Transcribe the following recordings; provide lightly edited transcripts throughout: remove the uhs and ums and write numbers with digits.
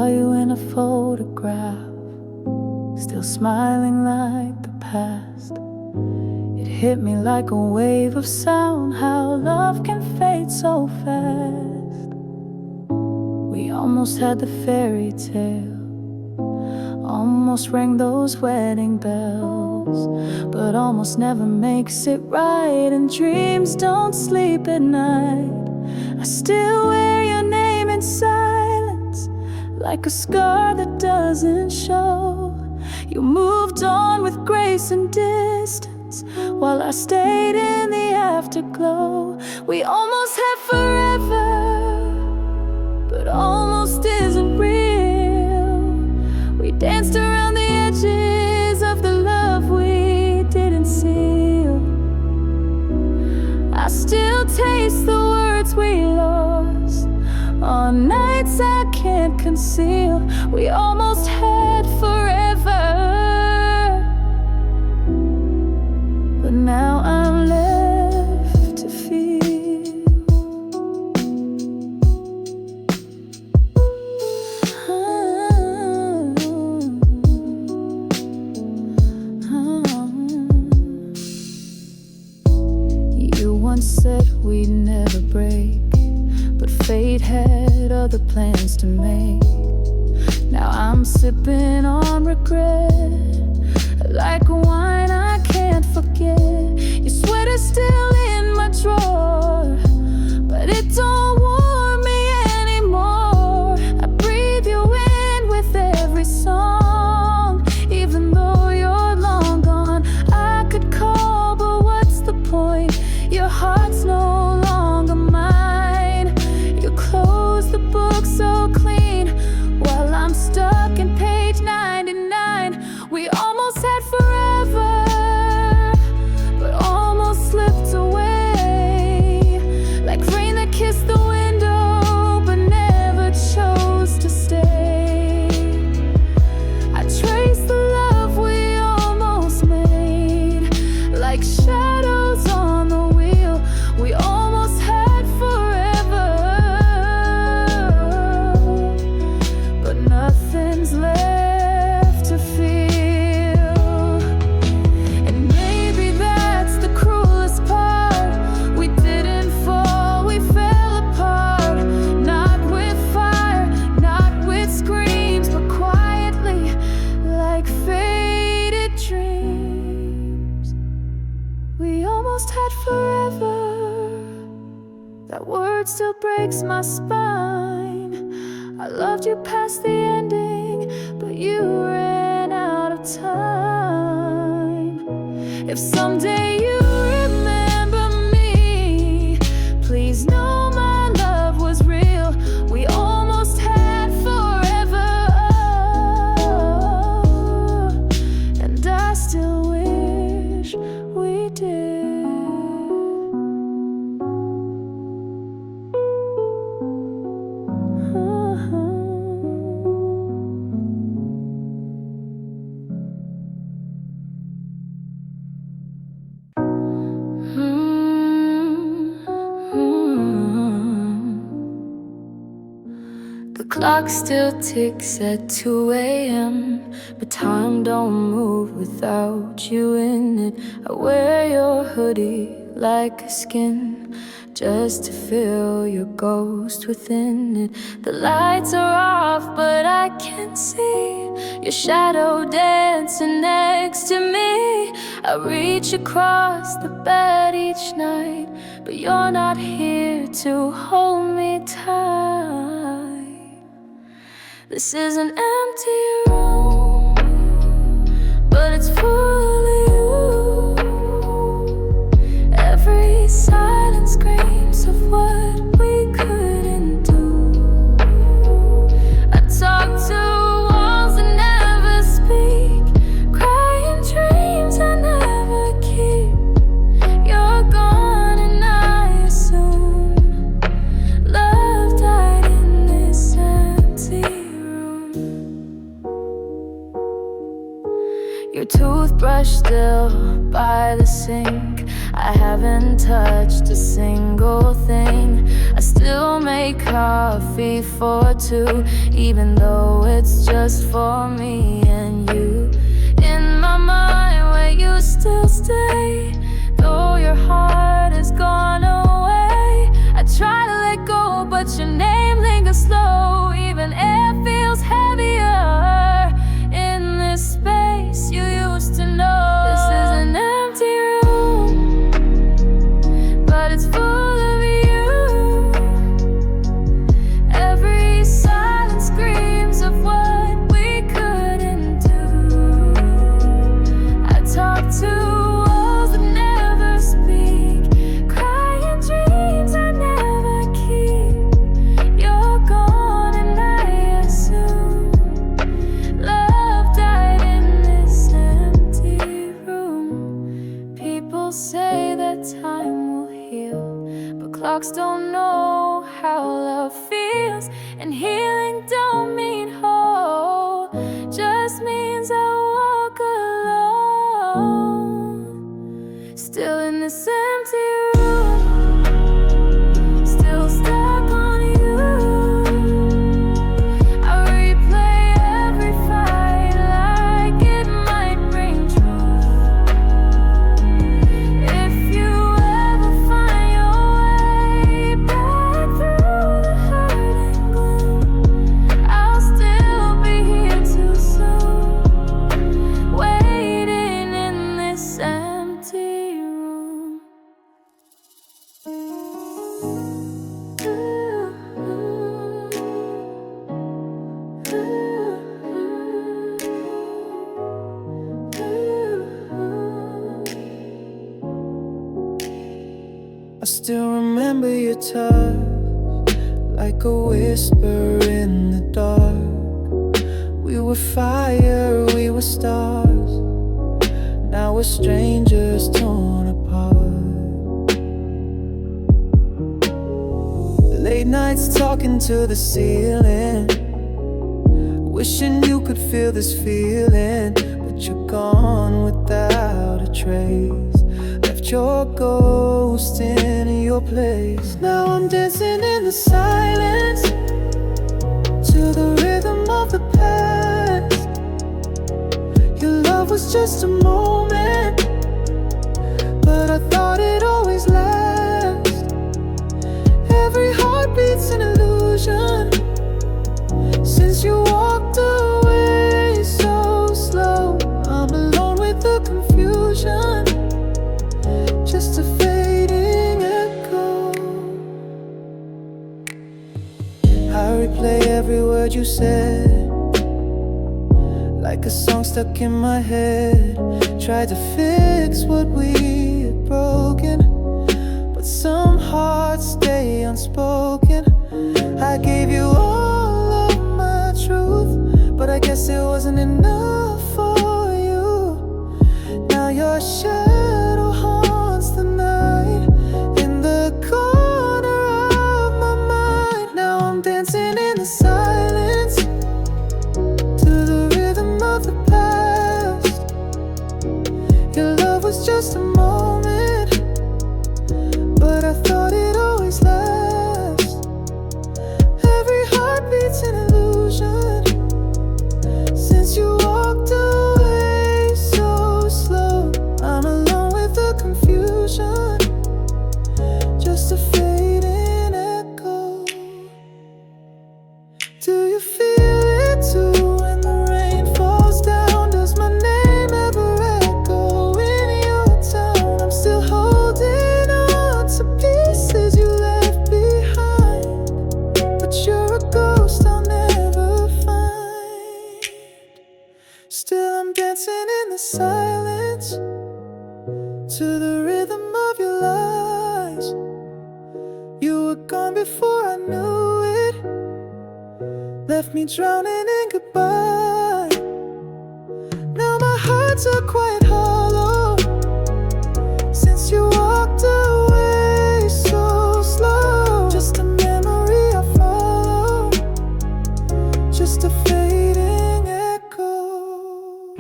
saw you in a photograph, still smiling like the past. It hit me like a wave of sound, how love can fade so fast. We almost had the fairy tale, almost rang those wedding bells, but almost never makes it right, and dreams don't sleep at night. I still wear your name in silence, like a scar that doesn't show. You moved on with grace and distance, while I stayed in the afterglow. We almost had forever, but almost isn't real. We danced around the edges of the love we didn't seal. I still taste the words we lost on nights I can't conceal. We almost had forever, but now I'm left to feel. You once said we'd never break, but fate had other plans to make. Now I'm sipping on regret, like wine I can't forget. Your sweater's still in my drawer, but it don't warm me anymore. I breathe you in with every song, even though you're long gone. I could call, but what's the point? Your heart's no longer mine. You close the book so clean, while I'm stuck in page 99. We almost had forever, but almost slipped away, like rain that kissed the window but never chose to stay. I trace the love we almost made, like shadows on the wheel. We almost had forever, but nothing's left to feel. And maybe that's the cruelest part. We didn't fall, we fell apart. Not with fire, not with screams, but quietly, like faded dreams. We almost had forever. That word still breaks my spine. I loved you past the ending, but you ran out of time. If someday you remember me, please know my love was real. We almost had forever, and I still wish we did. The clock still ticks at 2 a.m., but time don't move without you in it. I wear your hoodie like a skin, just to feel your ghost within it. The lights are off, but I can see your shadow dancing next to me. I reach across the bed each night, but you're not here to hold me tight. This is an empty room, but it's full of you. Every silence screams of what we couldn't do. I talk to walls that never speak, crying dreams I never keep. You're gone and I assume love died in this empty room. Your toothbrush still by the sink. I haven't touched a single thing. I still make coffee for two, even though it's just for me and you. In my mind, where you still stay, though your heart has gone away. I try to let go, but your name lingers slow. Even air feels heavier in this space you used to know. This is an empty room, but it's full of you. Every silence screams of what we couldn't do. I talk to walls that never speak, crying dreams I never keep. You're gone and I assume love died in this empty room. People say that time will heal, but clocks don't know how love feels. And healing don't mean whole, just means I walk alone. Still in this empty room, still stuck on you. I replay every fight like it might bring truth. If you ever find your way back through the hurt and gloom, I'll still be here too soon, waiting in this empty room. I still remember your touch, like a whisper in the dark. We were fire, we were stars. Now we're strangers torn apart. Late nights talking to the ceiling, wishing you could feel this feeling, but you're gone without a trace. Left your ghost in your place. Now I'm dancing in the silence to the rhythm of the past. Your love was just a moment, but I thought it'd always last. Every heartbeat's an illusion since you walked away so slow. I'm alone with the confusion, just a fading echo. I replay every word you said, like a song stuck in my head. Tried to fix what we had broken, but some hearts stay unspoken. I gave you all of my truth, but I guess it wasn't enough for you. Now your shadow haunts the night in the corner of my mind. Now I'm dancing in the silence to the rhythm of the past. Your love was just a moment, but I thought it'd always last. Every heartbeat's an illusion since you walked away so slow. I'm alone with the confusion, just a fading echo. Do you feel it too when the rain falls down? Does my name ever echo in your town? I'm still holding on to pieces you left behind, but you're a ghost I'll never find. Still I'm dancing in the silence to the rhythm of your lies. You were gone before I knew it, left me drowning in goodbye. Now my heart's a quiet hollow since you walked away so slow. Just a memory I follow, just a fading echo.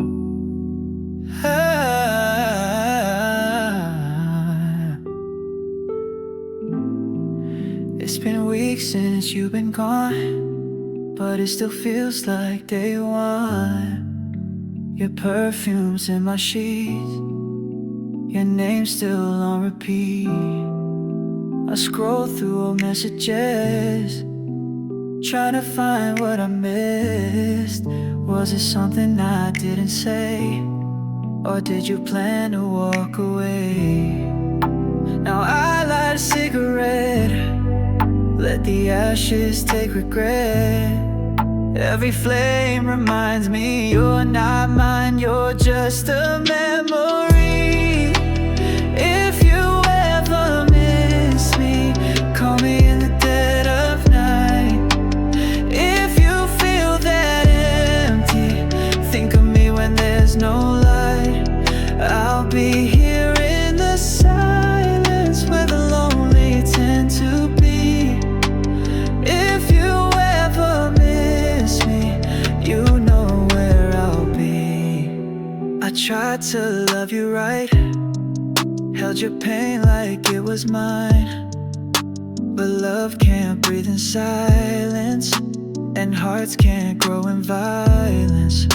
since you've been gone, but it still feels like day one. Your perfume's in my sheets, your name's still on repeat. I scroll through old messages, trying to find what I missed. Was it something I didn't say, or did you plan to walk away? Now I light a cigarette, let the ashes take regret. Every flame reminds me you're not mine, you're just a memory. If you ever miss me, call me in the dead of night. If you feel that empty, think of me when there's no light. I'll be here in the silence where the lonely tend to be. If you ever miss me, you know where I'll be. I tried to love you right, held your pain like it was mine, but love can't breathe in silence, and hearts can't grow in violence.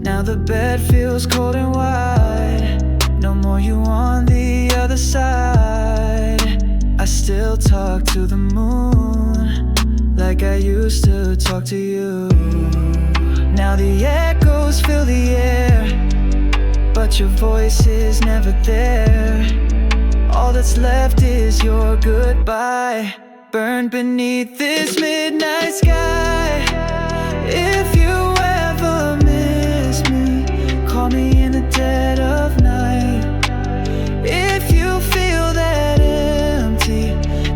Now the bed feels cold and wide, no more you on the other side. I still talk to the moon like I used to talk to you. Now the echoes fill the air, but your voice is never there. All that's left is your goodbye, burned beneath this midnight sky. If you ever miss me, call me in the dead of night. If you feel that empty,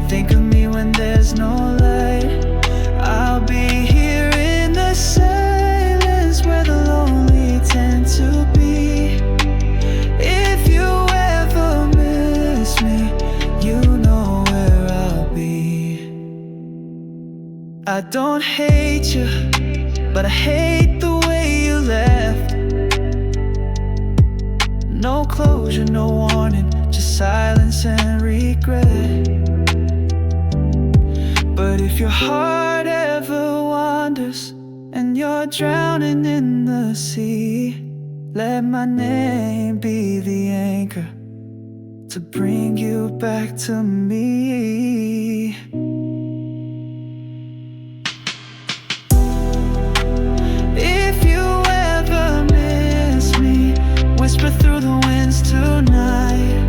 think of me when there's no light. I'll be here in the silence where the lonely tend to be. If you ever miss me, you know where I'll be. I don't hate you, but I hate the way you left. No closure, no warning, just silence and regret. But if your heart ever wanders and you're drowning in the sea, let my name be the anchor to bring you back to me. If you ever miss me, whisper through the winds tonight.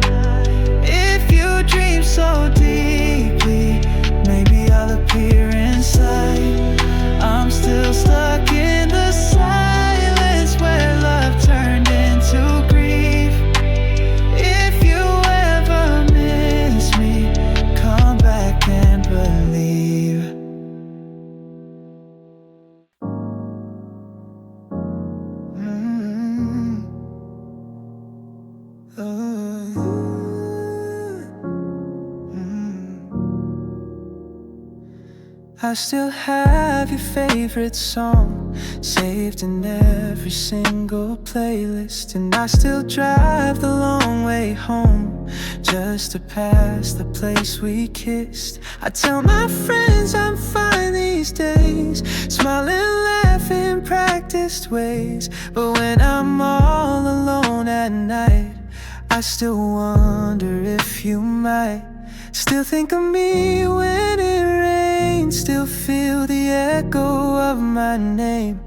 If you dream so deeply, maybe I'll appear inside. I'm still stuck in the silence where love turned into grief. If you ever miss me, come back and believe. I still have your favorite song saved in every single playlist, and I still drive the long way home just to pass the place we kissed. I tell my friends I'm fine these days, smiling, laughing, practiced ways. But when I'm all alone at night, I still wonder if you might still think of me when it rains, still feel the echo of my name.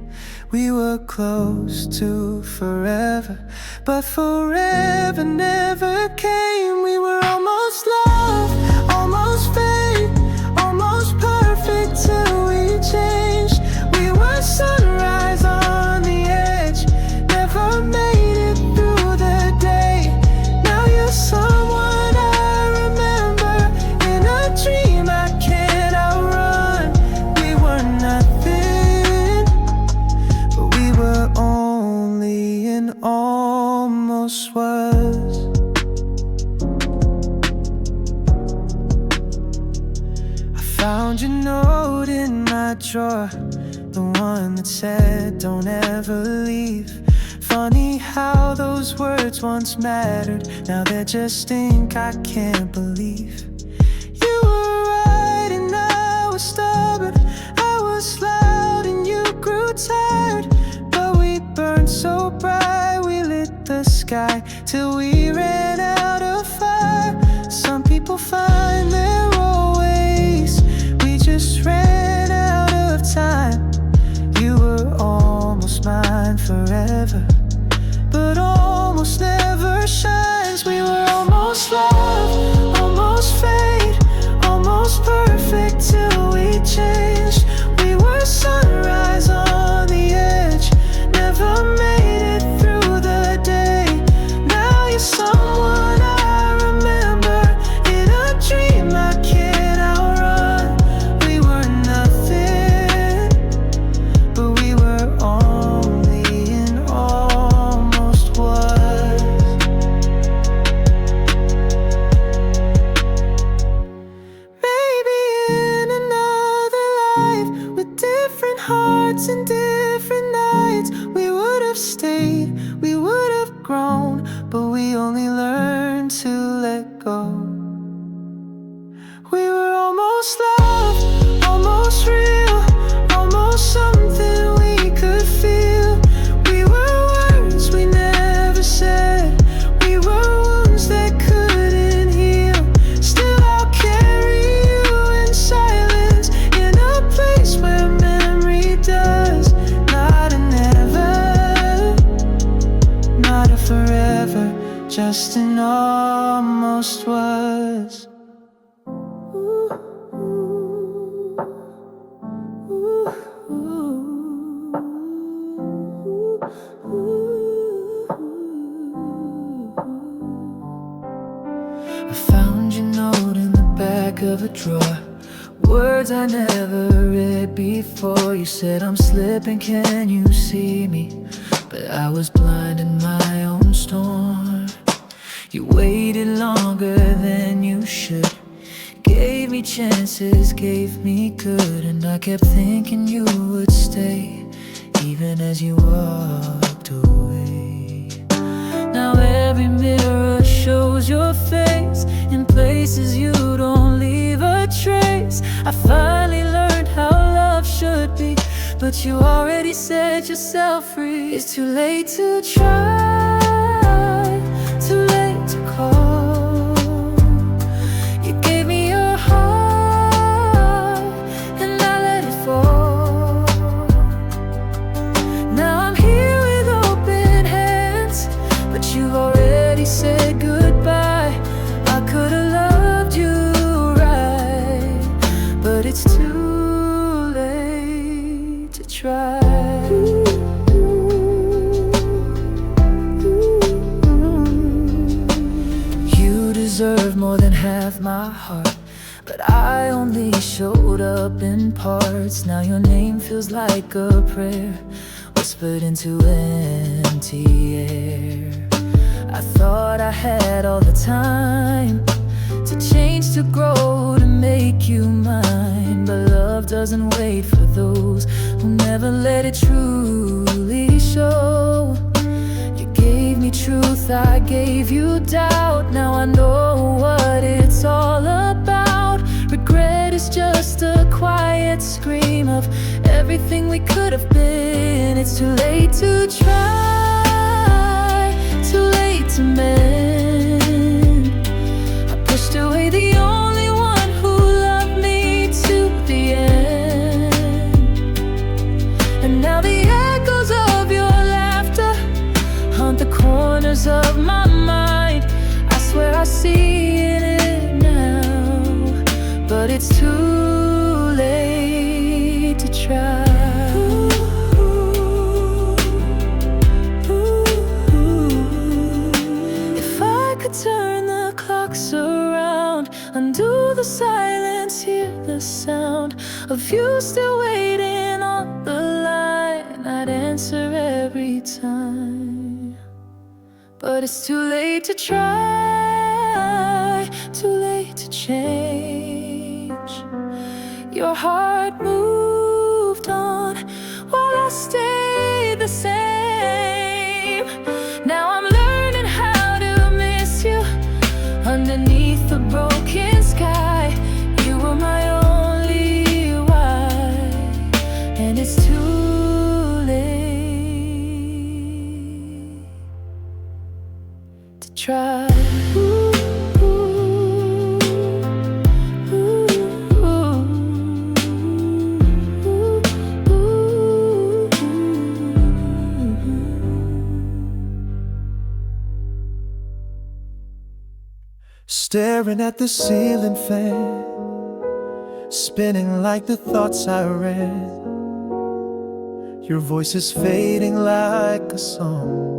We were close to forever, but forever never came. We were almost love, almost fate, almost perfect till we changed. We were sunrise on the edge, never made it through the day. Now you're someone I remember in a dream I can't outrun. We were nothing, but we were only and almost was. I found your note in my drawer, the one that said don't ever leave. Funny how those words once mattered, now they're just ink I can't believe. You were right and I was stubborn. but I was loud and you grew tired. But we burned so bright, we lit the sky till we ran out of fire. Some people find their own ways, we just ran out of time. You were almost mine forever, but almost never shines. We were almost love, almost fate, almost perfect till we changed. We were sunrise on the edge, never made it through the day. Now you're someone I remember, in a dream I can't outrun. We were nothing, but we were only an almost was. Maybe in another life, with different hearts and different nights, we would have stayed, we would have grown, but we only learned to let go. We were almost love, almost real, almost something we could feel. We were words we never said, we were wounds that couldn't heal. Still I'll carry you in silence, in a place where memory does. Not a never, not a forever, just an almost was. I found your note in the back of a drawer, words I never read before. You said, I'm slipping, can you see me? But I was blind in my own storm. You waited longer than you should, gave me chances, gave me good, and I kept thinking you would stay, even as you walked away. Now every mirror shows your face, in places you don't leave a trace. I finally learned how love should be, but you already set yourself free. It's too late to try, too late to call. You gave me your heart, and I let it fall. Now I'm here with open hands, but you've already said goodbye. I could've loved you right, but it's too late to try. You deserve more than half my heart, but I only showed up in parts. Now your name feels like a prayer, whispered into empty air. I thought I had all the time to change, to grow, to make you mine, but love doesn't wait for those who never let it truly show. You gave me truth, I gave you doubt. Now I know what it's all about. Regret is just a quiet scream of everything we could have been. It's too late to try, too late to mend. I pushed away the only one who loved me to the end, and now the echoes of your laughter haunt the corners of my mind. I swear I see it now, but it's too late to try. If I could turn the clocks around, undo the silence, hear the sound of you still waiting on the line, I'd answer every time. But it's too late to try, too late to change. Your heart moved on while I stayed the same. Now I'm learning how to miss you underneath the broken sky. You were my only why. try. Staring at the ceiling fan, spinning like the thoughts I read. Your voice is fading like a song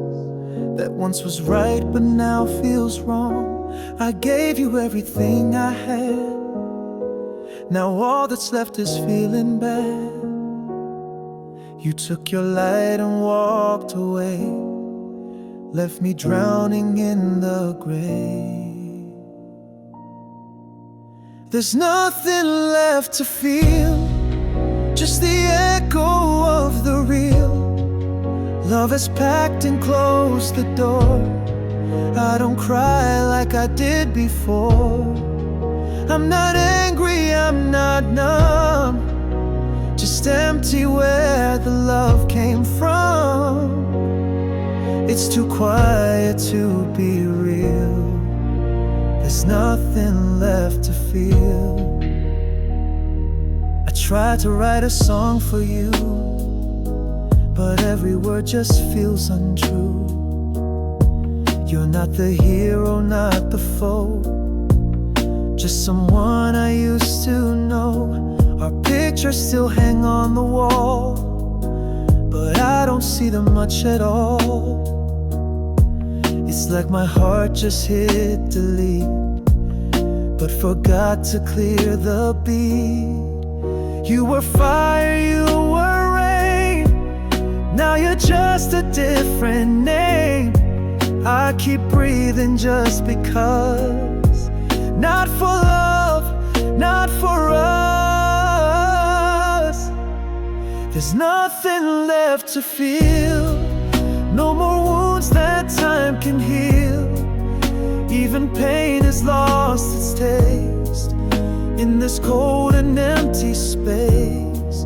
that once was right but now feels wrong. I gave you everything I had, now all that's left is feeling bad. You took your light and walked away, left me drowning in the gray. There's nothing left to feel, just the echo of the real. Love has packed and closed the door. I don't cry like I did before. I'm not angry, I'm not numb, just empty where the love came from. It's too quiet to be real. There's nothing left to feel. I tried to write a song for you, but every word just feels untrue. You're not the hero, not the foe, just someone I used to know. Our pictures still hang on the wall, but I don't see them much at all. It's like my heart just hit delete, but forgot to clear the beat. You were fire, you were rain, now you're just a different name. I keep breathing just because, not for love, not for us. There's nothing left to feel, no more wounds that time can heal. Even pain has lost its taste in this cold and empty space.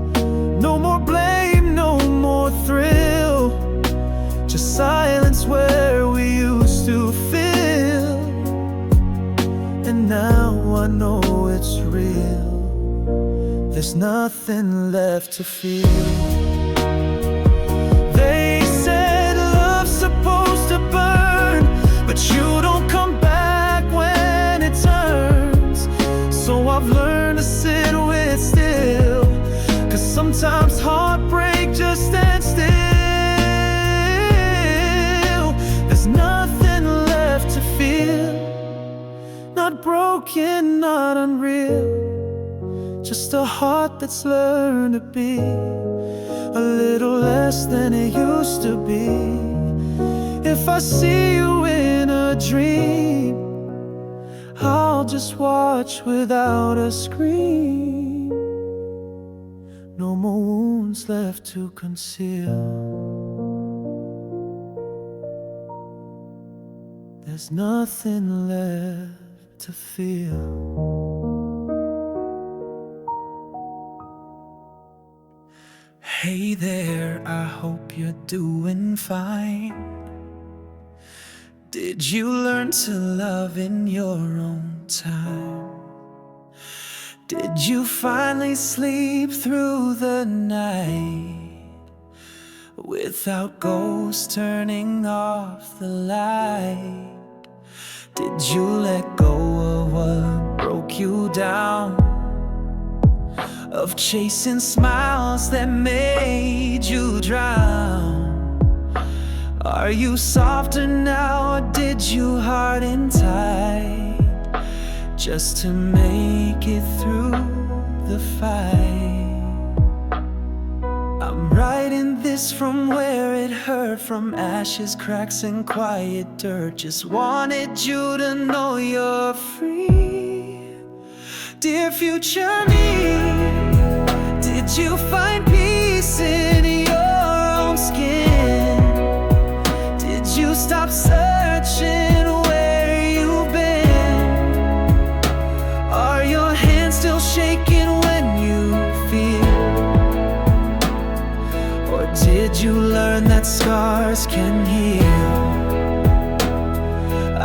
No more blame, no more thrill, just silence where we used to feel. And now I know it's real. There's nothing left to feel. They said love's supposed to burn, but you don't come back when it turns. So I've learned to sit with still, 'cause sometimes heartbreak just stands still. There's nothing left to feel, not broken, not unreal, just a heart that's learned to be a little less than it used to be. If I see you in a dream, I'll just watch without a scream. No more wounds left to conceal. There's nothing left to feel. Hey there, I hope you're doing fine. Did you learn to love in your own time? Did you finally sleep through the night without ghosts turning off the light? Did you let go of what broke you down, of chasing smiles that made you drown? Are you softer now, or did you harden tight just to make it through the fight? I'm writing this from where it hurt, from ashes, cracks, and quiet dirt. Just wanted you to know you're free. Dear future me, did you find peace in your own skin? Did you stop searching where you've been? Are your hands still shaking when you feel? Or did you learn that scars can heal?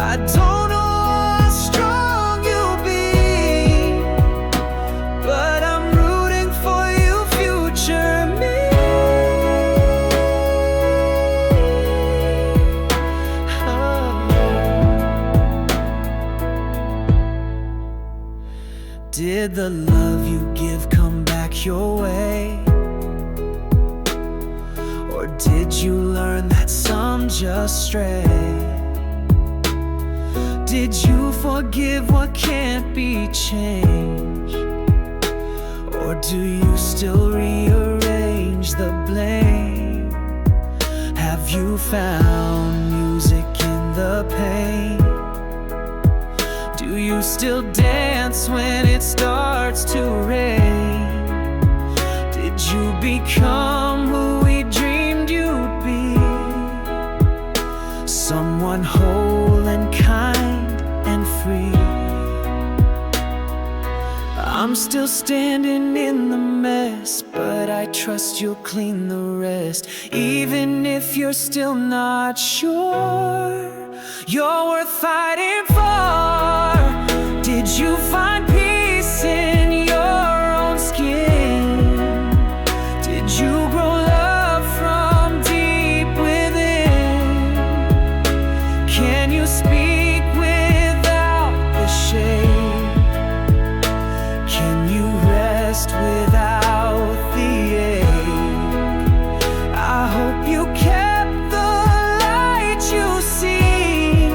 I don't know how strong you'll be, but I'm rooting for you, future me. Did the love you give come back your way? Or did you learn that some just stray? Did you forgive what can't be changed? Or do you still rearrange the blame? Have you found music in the pain? Do you still dance when it starts to rain? Did you become who we dreamed you'd be? Someone whole and kind and free. I'm still standing in the mess, but I trust you'll clean the rest. Even if you're still not sure, you're worth fighting for. Did you find peace in your own skin? Did you grow love from deep within? Can you speak without the shame? Can you rest without the ache? I hope you kept the light you see,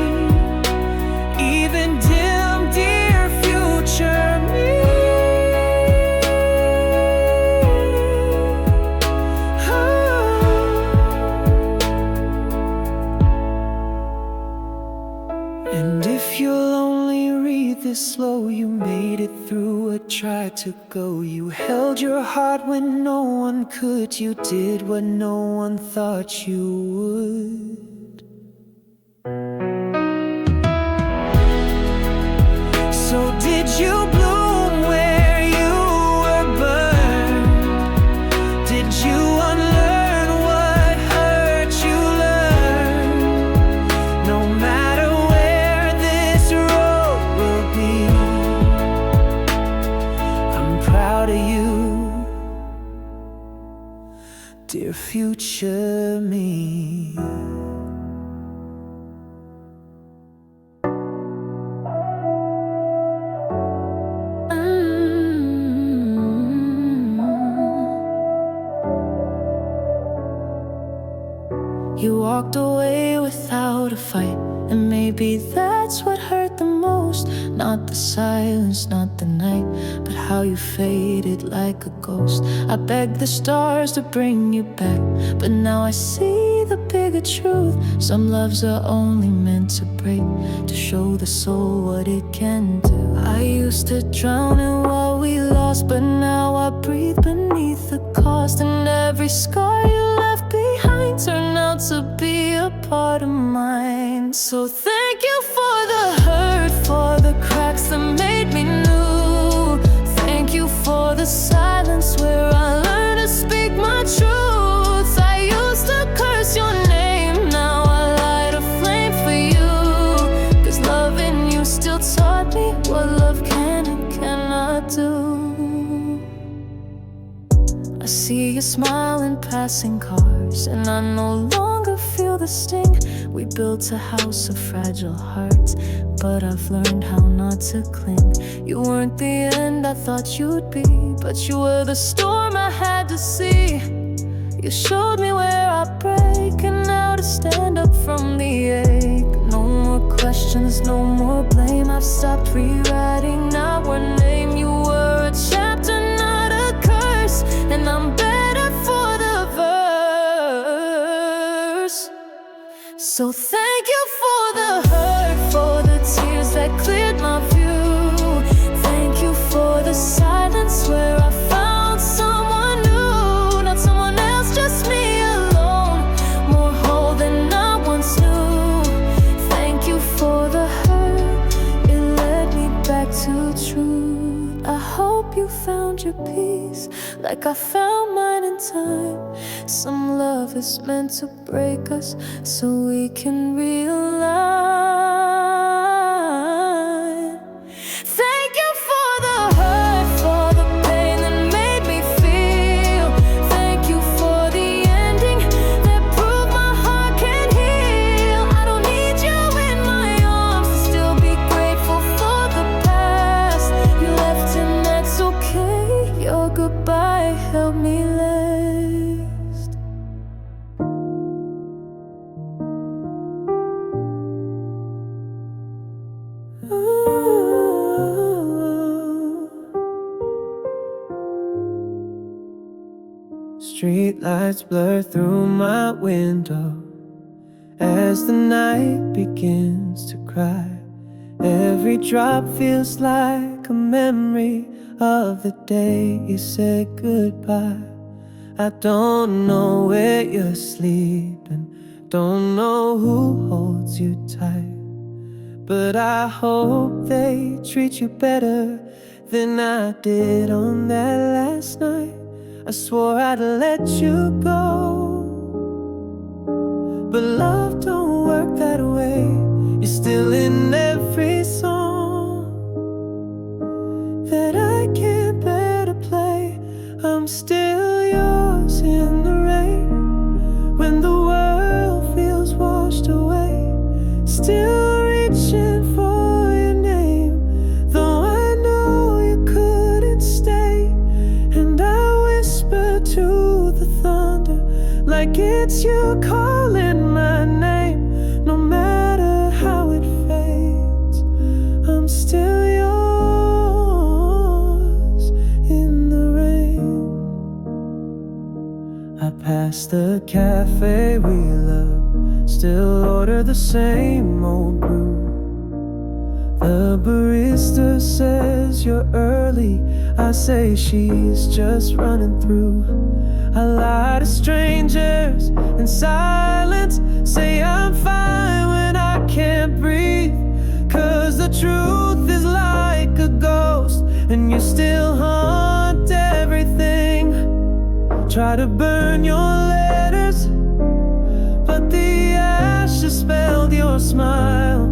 even dim, dear future me. And if you'll only read this slow, you made it through what tried to go. You held your heart when no one could. You did what no one thought you would. So did you bloom where you were burned? Did you unlearn what hurt you learned? No matter where this road will be, I'm proud of you, dear future me. You walked away without a fight, and maybe that's what hurt the most. Not the silence, not the night, but how you faded like a ghost. I begged the stars to bring you back, but now I see the bigger truth. Some loves are only meant to break, to show the soul what it can do. I used to drown in what we lost, but now I breathe beneath the cost. And every scar you left behind turned out to be a part of mine. So thank you for the hurt, for the cracks that made me new. Thank you for the silence where I learned to speak my truth. I used to curse your name, now I light a flame for you. 'Cause loving you still taught me what love can and cannot do. I see you smile in passing cars, and I no longer feel the sting. We built a house of fragile hearts, but I've learned how not to cling. You weren't the end I thought you'd be, but you were the storm I had to see. You showed me where I break, and now to stand up from the ache. No more questions, no more blame. I've stopped rewriting our name. You were a chapter, not a curse, and I'm better for the verse. So thank you for the hurt, for the tears that cleared my view. Thank you for the silence where I found someone new. Not someone else, just me alone, more whole than I once knew. Thank you for the hurt, it led me back to truth. I hope you found your peace, like I found mine in time. Some love is meant to break us so we can realize lights blur through my window as the night begins to cry. Every drop feels like a memory of the day you said goodbye. I don't know where you're sleeping, don't know who holds you tight, but I hope they treat you better than I did on that last night. I swore I'd let you go, but love don't work that way. You're still in every song that I can't bear to play. I'm still yours in the rain when the world feels washed away. Still reaching for your name, though I know you couldn't stay. And I whisper to the thunder like it's you calling my name. No matter how it fades, I'm still yours in the rain. I pass the cafe we love, still order the same old brew. The barista says you're early, I say she's just running through. I lie to strangers in silence, say I'm fine when I can't breathe. 'Cause the truth is like a ghost, and you still haunt everything. Try to burn your letters, but the ashes spelled your smile.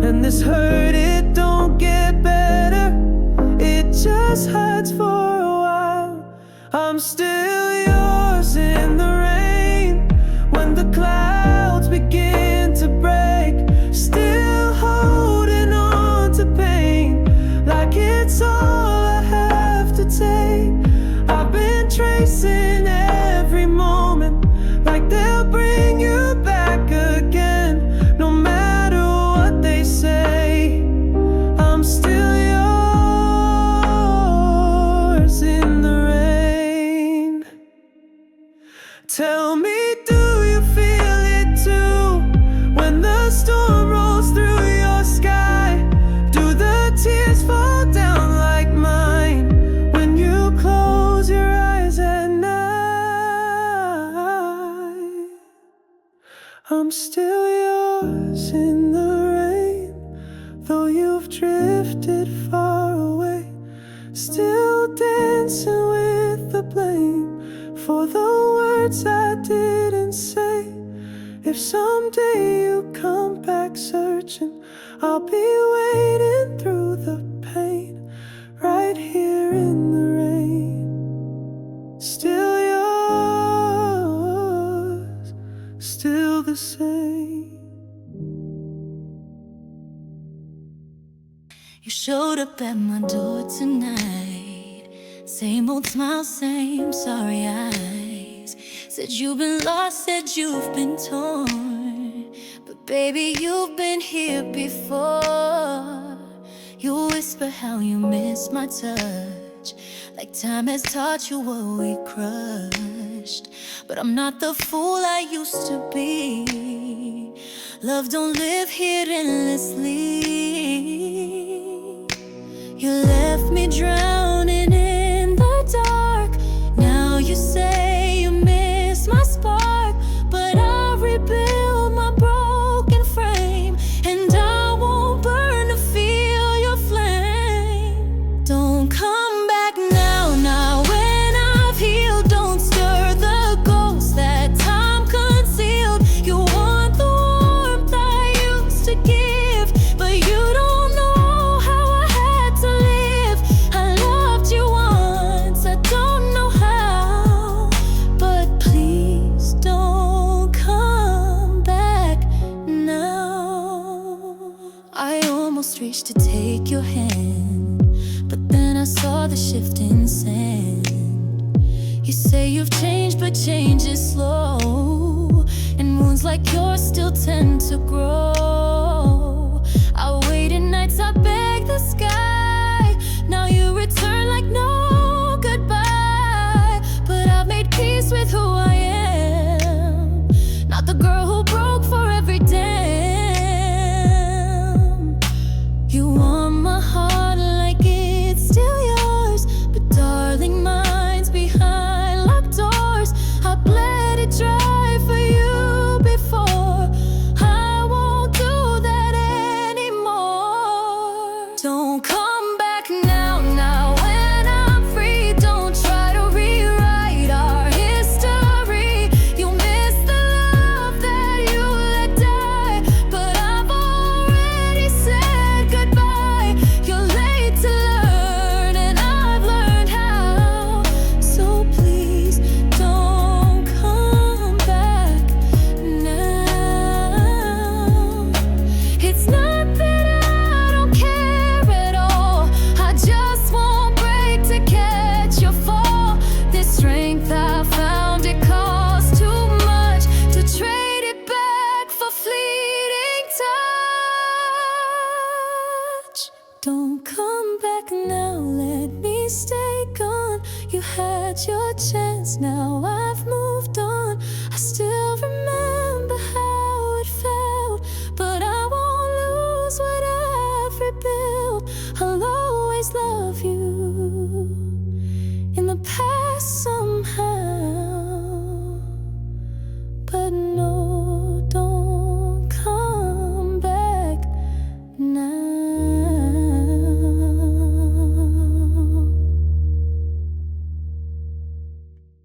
And this hurt, it don't get better, it just hurts for a while. I'm still yours in the rain when the clouds begin to break. Still holding on to pain like it's all I have to take. I've been tracing every moment like they'll bring you back again. No matter what they say, I'm still yours in the rain. Tell me, do you feel it too when the storm rolls through your sky? Do the tears fall down like mine when you close your eyes at night? I'm still yours in the rain, though you've drifted far away. Still dancing with the blame for the words I didn't say. If someday you come back searching, I'll be waiting through the pain, right here in the rain. Still yours, still the same. You showed up at my door tonight. Same old smile, same sorry eyes. Said you've been lost, said you've been torn, but baby, you've been here before. You whisper how you miss my touch, like time has taught you what we crushed. But I'm not the fool I used to be. Love don't live here endlessly. You left me drowning in the dark. Now you say you miss my spark, but I'll rebuild my broken frame, and I won't burn to feel your flame. Don't come back now, now when I've healed. Don't stir the ghost that time concealed. You want the warmth I used to give, but you don't know how I had to live. I loved you once, I don't know how, but please don't come back now. I almost reached to take your hand, but then I saw the shifting sand. You say you've changed, but change is slow, and wounds like yours still tend to grow. I waited nights, I begged the sky. Now you return like no goodbye, but I've made peace with who I had your chance, now I've moved on. I still remember how it felt, but I won't lose what I've rebuilt. I'll always love you in the past somehow, but no, don't come back now.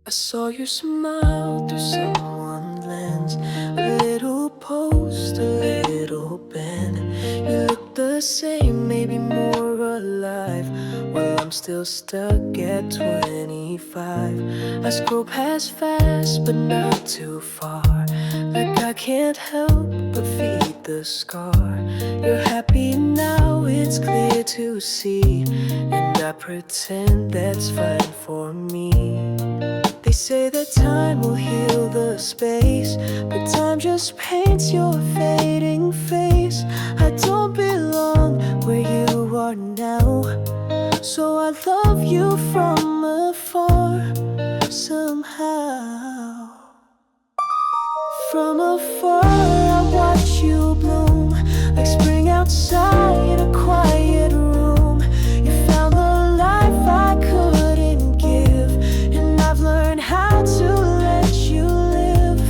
I saw you smile through someone's lens, a little post, a little bend. You look the same, maybe more alive, while I'm still stuck at 25. I scroll past fast, but not too far, like I can't help but feed the scar. You're happy now, it's clear to see, and I pretend that's fine for me. They say that time will heal the space, but time just paints your fading face. I don't belong where you are now, so I love you from afar somehow. From afar I watch you bloom, like spring outside a quiet room. You found the life I couldn't give, and I've learned how to let you live.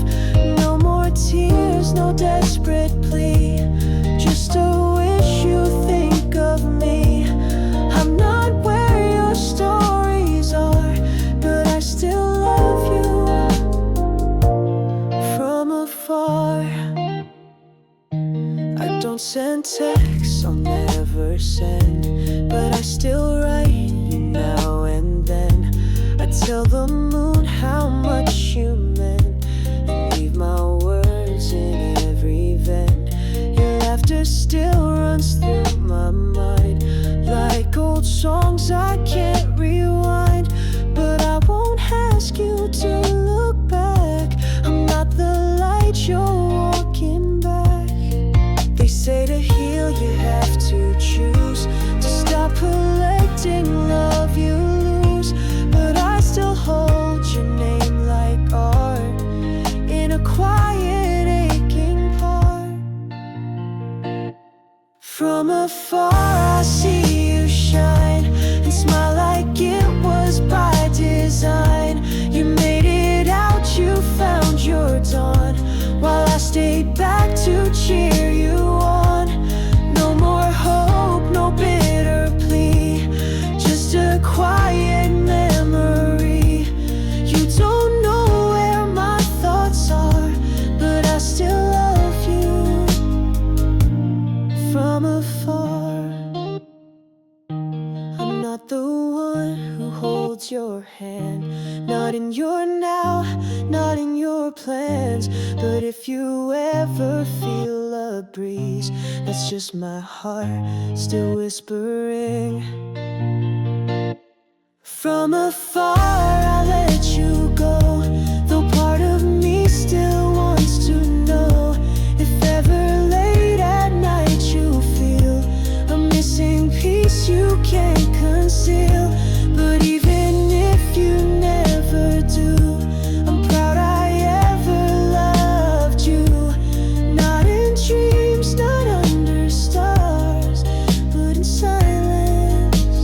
No more tears, no desperate plea, just a wish you think of me. I'm not where your stories are, but I still love you from afar. I don't send texts, I'll never send, but I still write you now and then. I tell the moon how much you meant, and leave my words in every vent. Your laughter still runs through my mind, like old songs I can't rewind. But I won't ask you to look back, I'm not the light you're walking back. They say to heal you have to choose, to stop collecting love you lose. But I still hold your name like art in a quiet aching part. From afar I see you shine, and smile like it was by design. You made it out, you found your dawn, while I stayed back to cheer you on. No more hope, no bitter plea, just a quiet memory. You don't know where my thoughts are, but I still love you from afar. I'm not the one who holds your hand, not in your now, not in your plans. But if you ever feel a breeze, that's just my heart still whispering. From afar I let you go, though part of me still wants to know. If ever late at night you feel a missing piece you can't conceal, but even if you never do, I'm proud I ever loved you. Not in dreams, not under stars, but in silence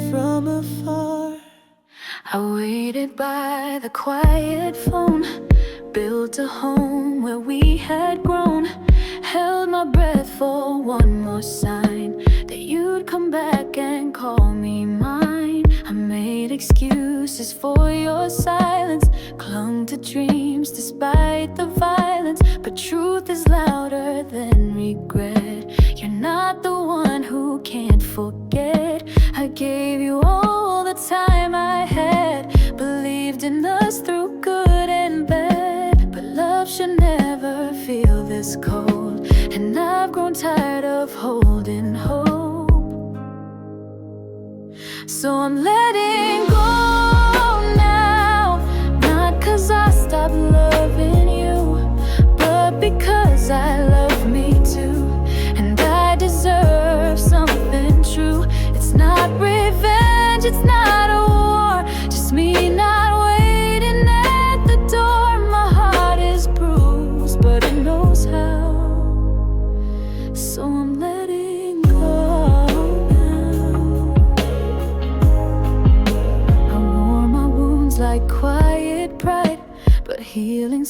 from afar. I waited by the quiet phone, built a home where we had grown, held my breath for one more sign that you'd come back and call me mine. I made excuses for your silence, clung to dreams despite the violence, but truth is louder than regret. You're not the one who can't forget. I gave you all the time I had, believed in us through good and bad, but love should never feel this cold, and I've grown tired of holding hope. So I'm letting go now, not 'cause I stopped loving you, but because I love me too, and I deserve something true. It's not revenge, it's not a war,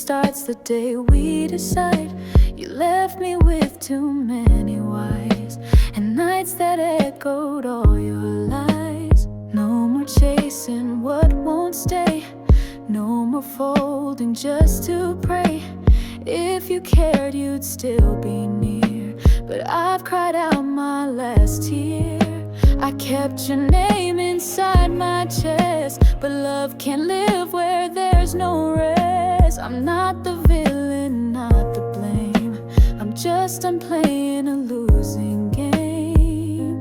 starts the day we decide. You left me with too many whys, and nights that echoed all your lies. No more chasing what won't stay, no more folding just to pray. If you cared, you'd still be near, but I've cried out my last tear. I kept your name inside my chest, but love can't live where there's no rest. I'm not the villain, not to blame, I'm just done playing a losing game.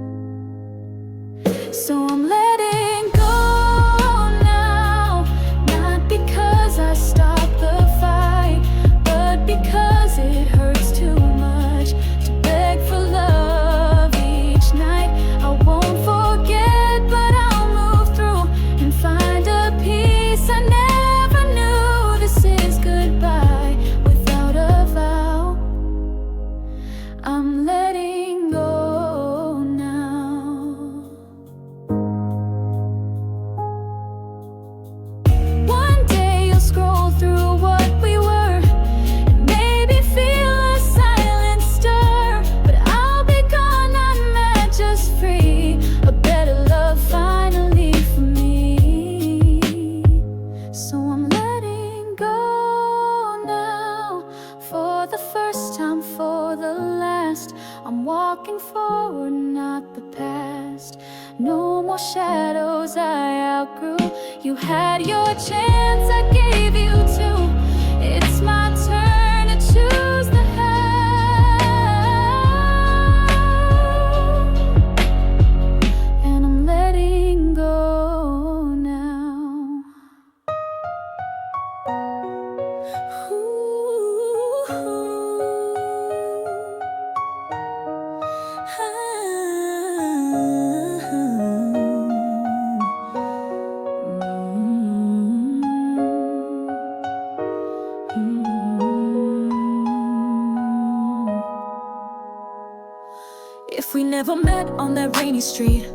So I'm letting go now, not because I stopped the fight, but because it hurts too much to beg for love each night. I won't forget, but I'll move through and find a peace I never knew. This is goodbye without a vow. I'm letting go now. One day you'll scroll through what we were and maybe feel a silent stir, but I'll be gone, not mad, just free. A better love finally for me. So I'm letting go now, for the first time, for the last. I'm walking forward, not the past. No more shadows I outgrew. You had your chance, I gave you two. It's my turn to choose the how, and I'm letting go now. If we never met on that rainy street,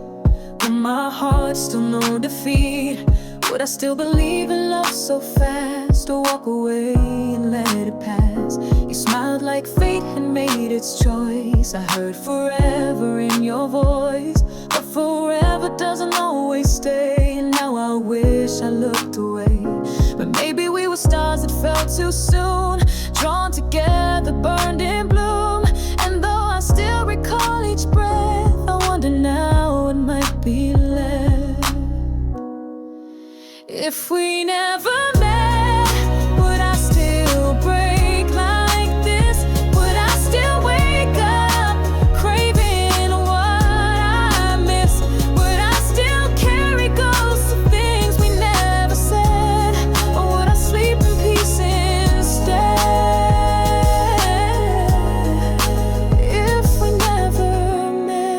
with my heart still no defeat, would I still believe in love so fast, or walk away and let it pass? You smiled like fate had made its choice. I heard forever in your voice, but forever doesn't always stay. And now I wish I looked away, but maybe we were stars that fell too soon, drawn together, burned in bloom. And though I still recall each breath, I wonder now what might be left. If we never met, would I still break like this? Would I still wake up craving what I miss? Would I still carry ghosts of things we never said? Or would I sleep in peace instead? If we never met.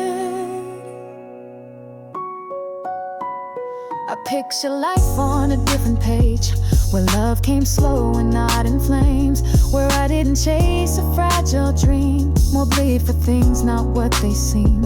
I picture life on a different page, where love came slow and not in flames, where I didn't chase a fragile dream, more bleed for things not what they seemed.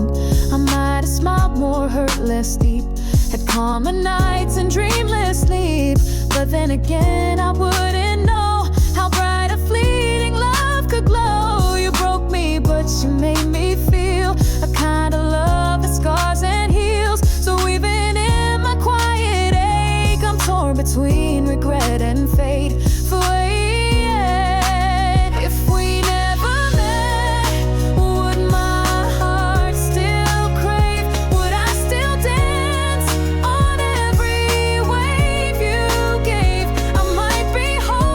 I might have smiled more, hurt less deep, had calmer nights and dreamless sleep. But then again, I wouldn't know how bright a fleeting love could glow. You broke me, but you made me feel a kind of love that scars and heals. So even in my quiet ache, I'm torn between regret and fate. For if we never met, would my heart still crave? Would I still dance on every wave you gave? I might be whole,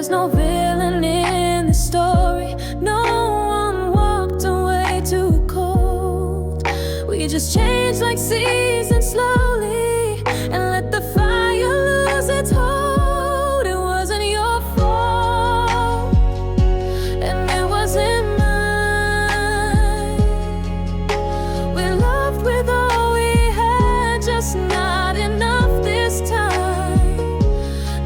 There's no villain in the story. No one walked away too cold. We just changed like seasons slowly, and let the fire lose its hold. It wasn't your fault, and it wasn't mine. We loved with all we had, just not enough this time.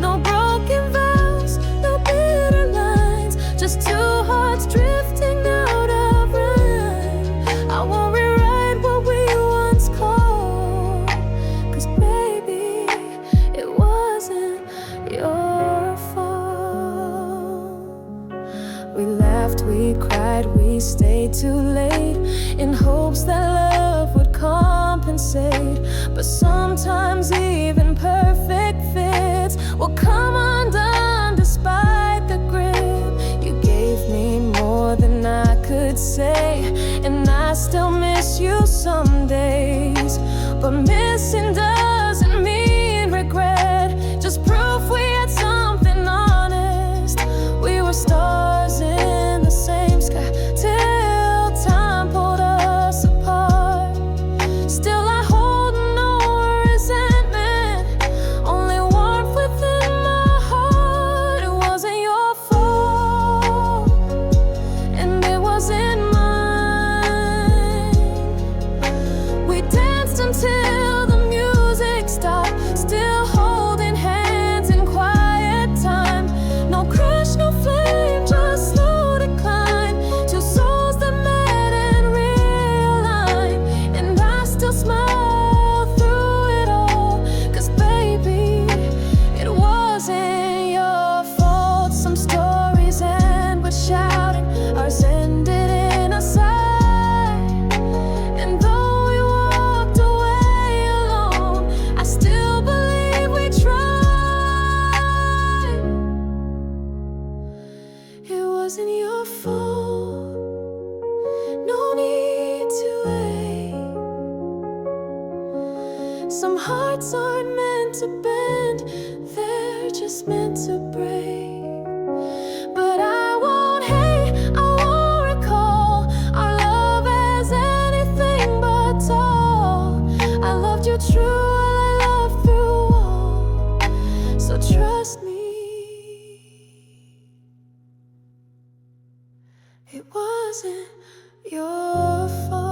No broken vows, no bitter lines, just two hearts drifting out of rhyme. I won't rewrite what we once called, 'cause baby, it wasn't your fault. We laughed, we cried, we stayed too late, in hopes that love would compensate. But sometimes even perfect fits will come undone despite the grip. You gave me more than I could say, and I still miss you some days. But missing doesn't mean regret, just proof we had something honest. We were stars in the same sky till time pulled us apart. Still I hold no resentment, only warmth within my heart. It wasn't your fault, and it wasn't mine. We danced until the music stopped, still holding hands in quiet time. No crush, no flame, just slow decline. Two souls that met and realigned, and I still smile through it all, 'cause baby, it wasn't your fault. Some stories end with shouting, ours ended in a sigh. And though we walked away alone, I still believe we tried. It wasn't your fault, no need to wait. Some hearts aren't meant to bend, they're just meant to break. But I won't hate, I won't recall our love as anything but tall. I loved you true, I loved through all, so trust me, it wasn't your fault.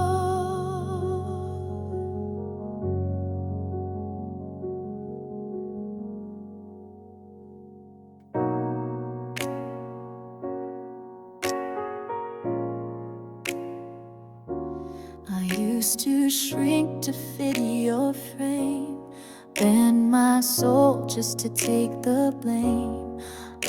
I used to shrink to fit your frame, bend my soul just to take the blame.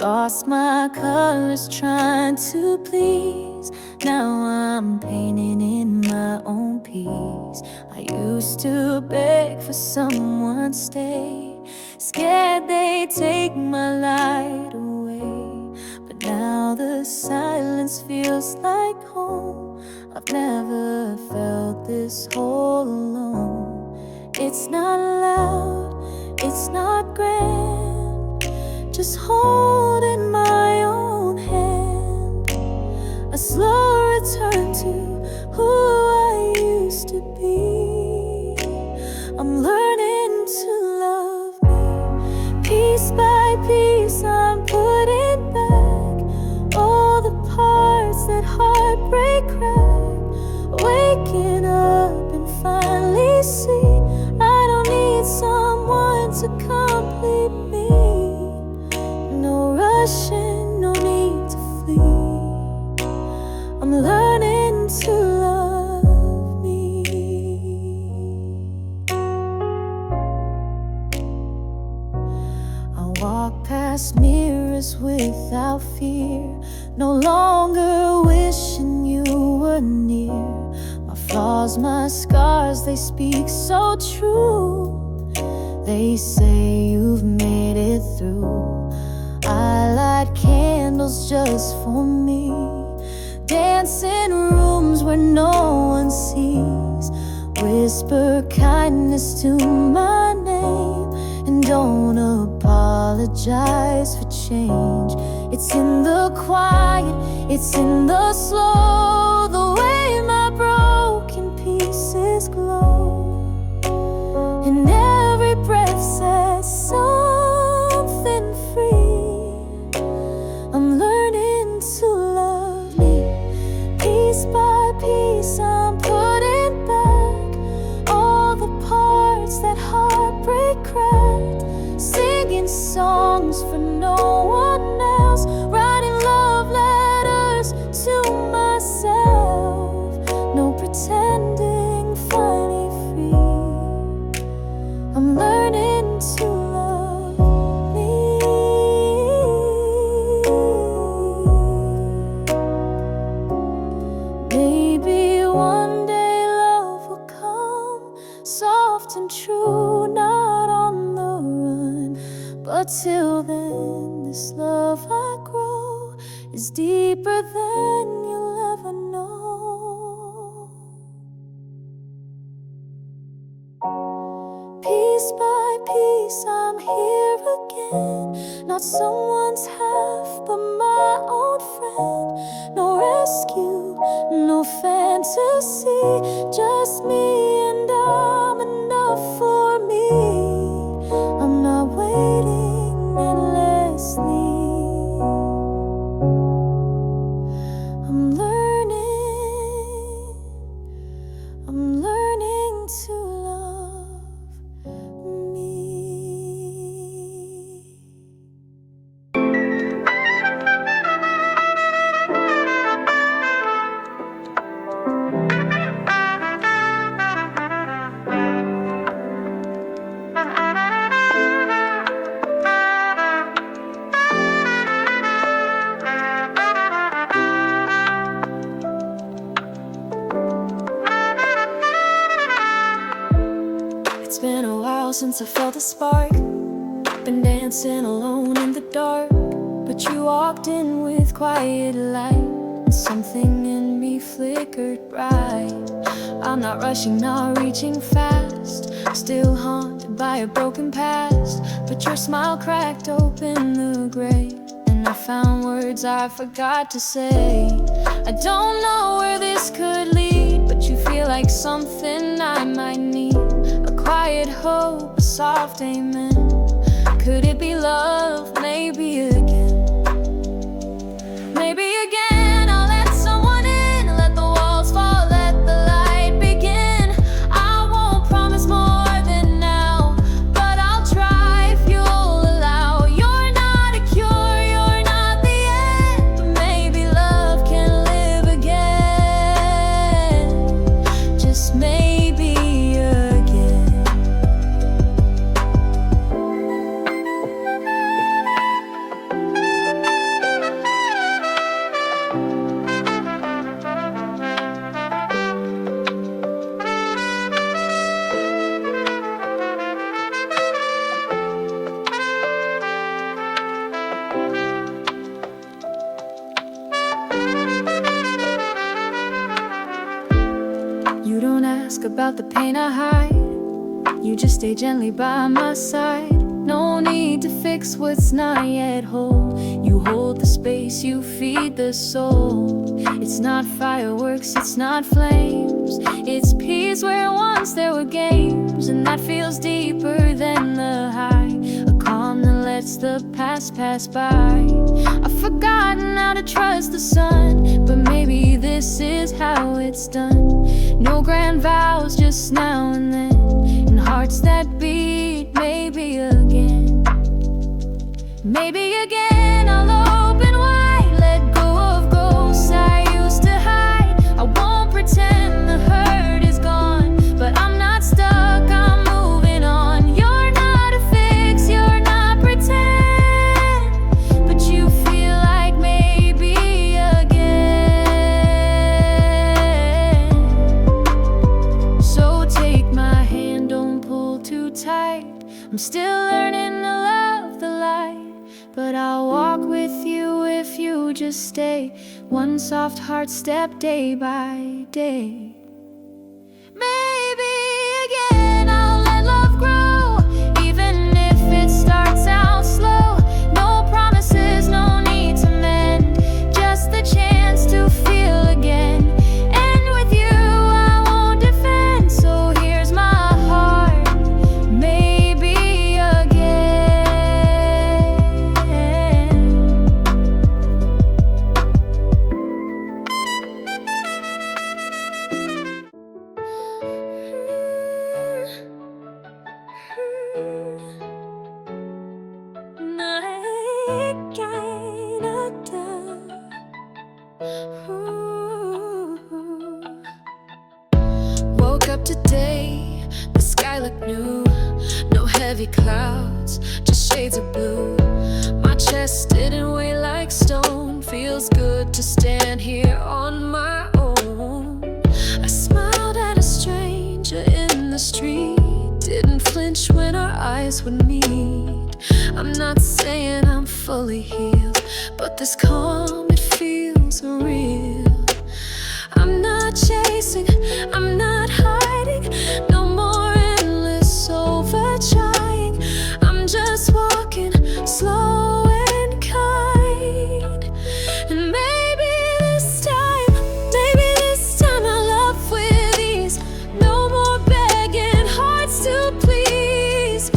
Lost my colors trying to please, now I'm painting in my own peace. I used to beg for someone's stay, scared they'd take my light away. But now the silence feels like home. I've never felt this whole alone. It's not loud, it's not grand, just holding my own hand. A slow return to who I used to be. I'm learning to love me. Piece by piece I'm putting back all the parts that heartbreak crack. Waking up and finally see I don't need someone to complete me. No rushing, no need to flee. I'm learning to love me. I walk past mirrors without fear, no longer wishing you were near. My flaws, my scars, they speak so true. They say you've made it through. I light candles just for me, dance in rooms where no one sees, whisper kindness to my name, and don't apologize for change. It's in the quiet, it's in the slow, the way my broken pieces glow. And every breath says something free. I'm learning to love me. Piece by piece I'm putting back all the parts that heartbreak cracked. Singing songs for no one else, writing love letters to myself. No pretending, finally free. I'm learning to love me. Maybe one day love will come, soft and true, not on the run. But till then, this love I grow is deeper than you'll ever know. Piece by piece I'm here again, not someone's half but my own friend. No rescue, no fantasy, just me, and I'm enough for me. I'm not waiting endlessly. I'm learning to love me. It's been a while since I felt a spark. Been dancing alone in the dark, but you walked in with quiet light, and something in me flickered bright. I'm not rushing, not reaching fast, still haunted by a broken past. But your smile cracked open the gray, and I found words I forgot to say. I don't know where this could lead, but you feel like something I might need. A quiet hope, a soft amen. Could it be love? Maybe again. Maybe again I'll let someone in, let the walls fall, let the light begin. I won't promise more than now, but I'll try if you'll allow. You're not a cure, you're not the end, but maybe love can live again. Just maybe again. You don't ask about the pain I hide, you just stay gently by my side. No need to fix what's not yet whole. You hold the space, you feed the soul. It's not fireworks, it's not flames, it's peace where once there were games. And that feels deeper than the high, a calm that lets the past pass by. I've forgotten how to trust the sun, but maybe this is how it's done. No grand vows, just now and then, and hearts that beat. Maybe again. Maybe again I'll open wide, let go of ghosts I used to hide. I won't pretend the hurt is gone, but I'm not stuck, I'm moving on. You're not a fix, you're not pretend, but you feel like maybe again. So take my hand, don't pull too tight. I'm still learning to love the light, but I'll walk with you if you just stay. One soft heart step day by day. Maybe again I'll let love grow, even if it starts out slow. No promises, no need to heavy clouds, just shades of blue. My chest didn't weigh like stone. Feels good to stand here on my own. I smiled at a stranger in the street, didn't flinch when our eyes would meet. I'm not saying I'm fully healed, but this calm, it feels real. I'm not chasing, I'm not hiding, no more endless overtrying. I'm just walking slow and kind. And maybe this time I'll love with ease. No more begging hearts to please.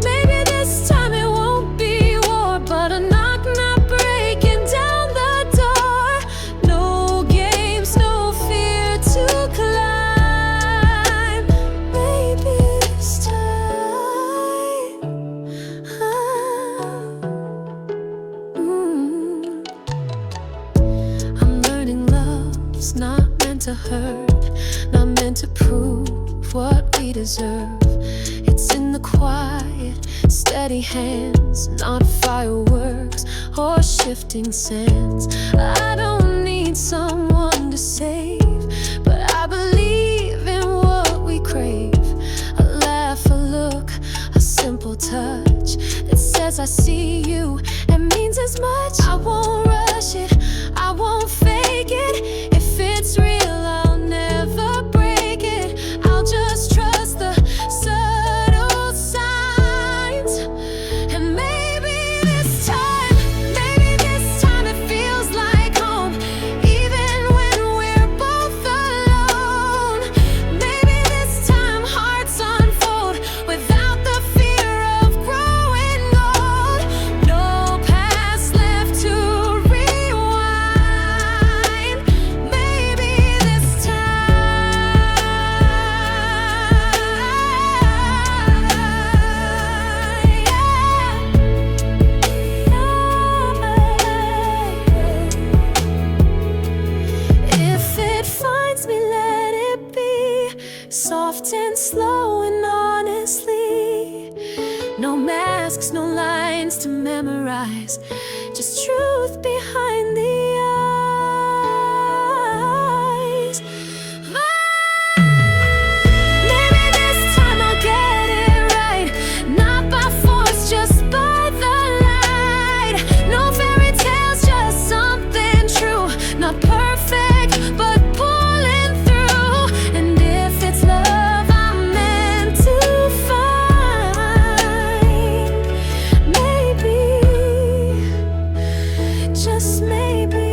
Maybe this time it won't be war, but a knock not breaking down the door. No games, no fear to climb. Maybe this time I'm learning love's not meant to hurt, not meant to prove what we deserve. It's in the quiet, steady hands, not fireworks or shifting sands. I don't need someone to save, but I believe in what we crave. A laugh, a look, a simple touch that says I see you and means as much. I won't rush it, I won't fake it. If it's real, I'll never break it. I'll just trust the subtle signs. And maybe this time it feels like home, even when we're both alone. Maybe this time hearts unfold without the fear of growing old. No past left to rewind. Maybe this If it finds me, let it be soft and slow and honestly. No masks, no lines to memorize, just truth behind the eyes. Maybe this time I'll get it right, not by force, just by the light. No fairy tales, just something true, not perfect, but pulling through. And if it's love I'm meant to find, maybe, just maybe,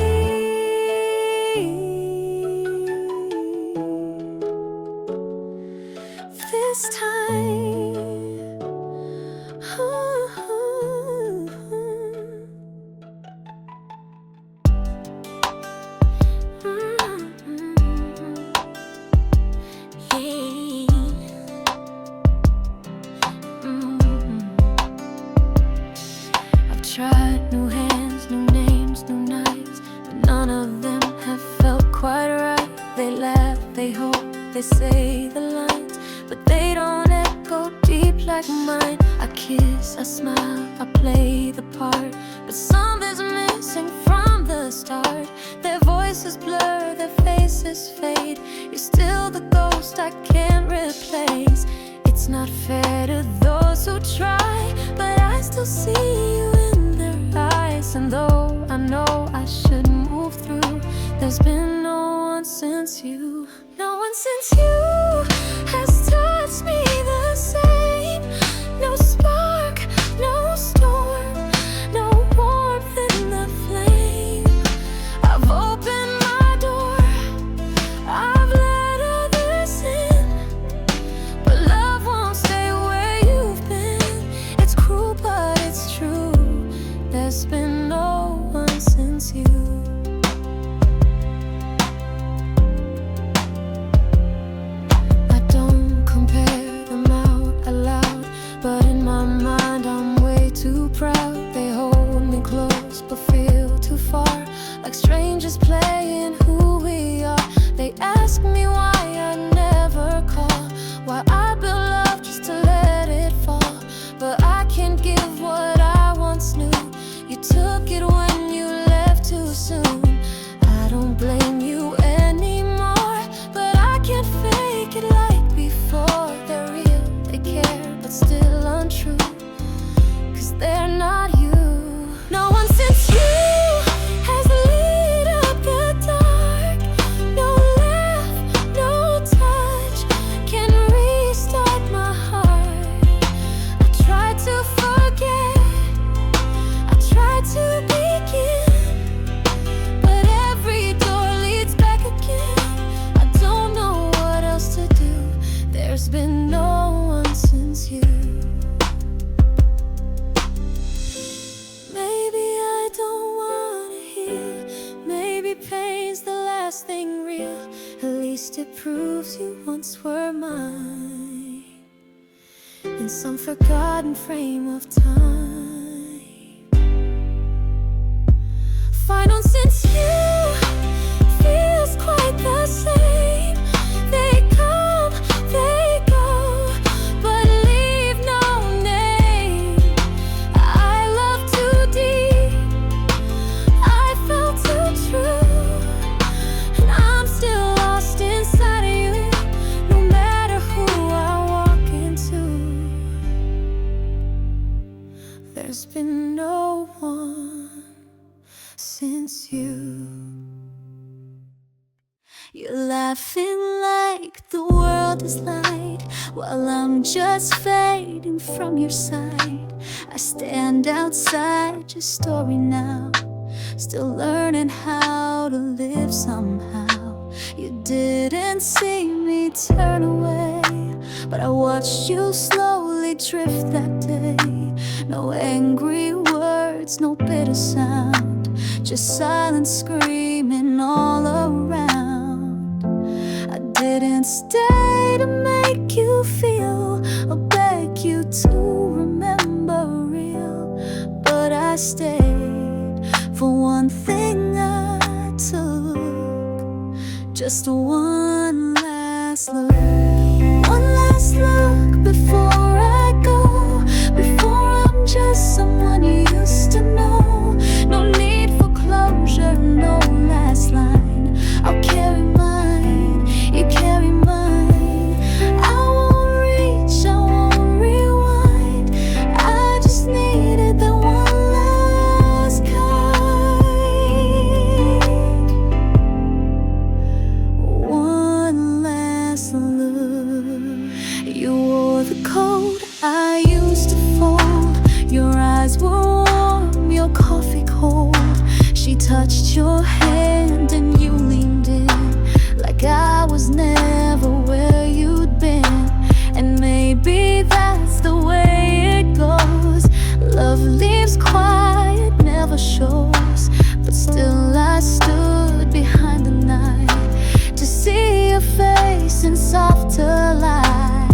this time. I've tried new hands, new names, new nights, but none of them have felt quite right. They laugh, they hope, they say the lines, but they don't echo deep like mine. I kiss, I smile, I play the part, but something's missing from the start. Their voices blur, their faces fade. You're still the ghost I can't replace. It's not fair to those who try, but I still see you in their eyes. And though I know I should move through, there's been no one since you. No one since you has touched me the same. No spark, no storm, no warmth in the flame. I've opened my door, I've let others in, but love won't stay where you've been. It's cruel, but it's true. There's been no one since you. There's been no one since you. Maybe I don't wanna hear. Maybe pain's the last thing real. At least it proves you once were mine, in some forgotten frame of time. Final since you feels quite the same. They come, they go, but leave no name. I love too deep, I felt too true, and I'm still lost inside of you, no matter who I walk into. There's been no one since you. You're laughing like the world is light, while I'm just fading from your side. I stand outside your story now, still learning how to live somehow. You didn't see me turn away, but I watched you slowly drift that day. No angry words, no bitter sound, just silence screaming all around. I didn't stay to make you feel or beg you to remember real, but I stayed for one thing I took, just one last look. One last look before I go, before I'm just someone you used to know. No need for closure, no last line. I'll carry mine, you carry mine. I won't reach, I won't rewind. I just needed that one last kind. One last look. You wore the coat I used to fold. Your eyes were warm, your coffee cold. She touched your hand and you leaned in, like I was never where you'd been. And maybe that's the way it goes. Love leaves quiet, never shows, but still I stood behind the night to see your face in softer light.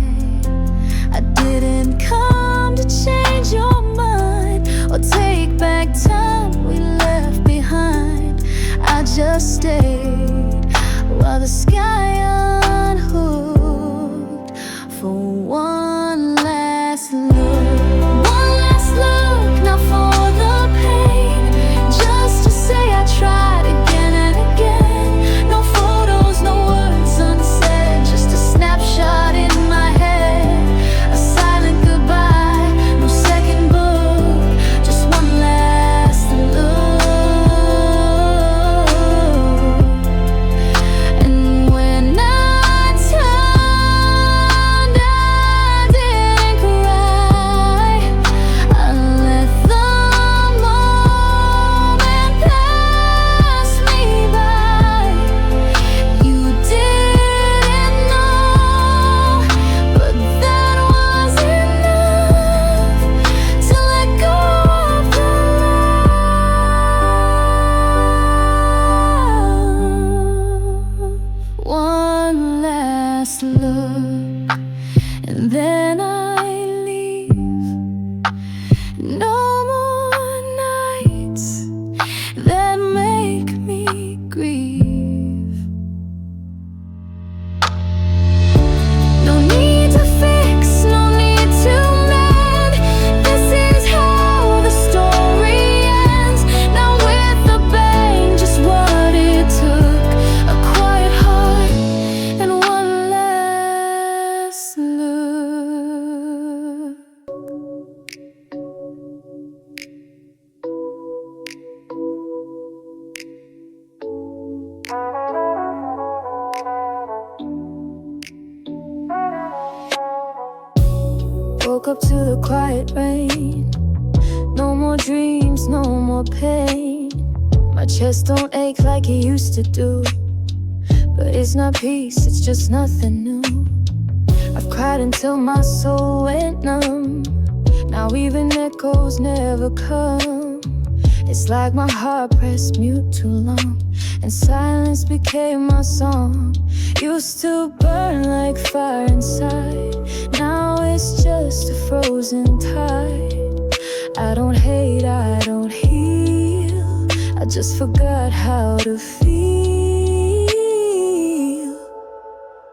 I didn't come to change your mind or take back time we left behind. I just stayed while the sky unhooked for one last look. One last look, not for the pain, just to say I tried again and again. No photos, no words unsaid, just a snapshot in my head, a silent goodbye, no second book, just one last look. And when I turned, I didn't cry. I let the moment pass me by. You didn't know, but that was enough to let go of the love. One last look, and then I leave. No more nights that make me grieve. No need to fix, no need to mend. This is how the story ends. Now with a bang, just what it took. A quiet heart and one last look. Woke up to the quiet rain. No more dreams, no more pain. My chest don't ache like it used to do, but it's not peace, it's just nothing new. I've Cried until my soul went numb. Now even echoes never come. It's like my heart pressed mute too long, and silence became my song. Used to burn like fire inside, now it's just a frozen tide. I don't hate, I don't heal, I just forgot how to feel.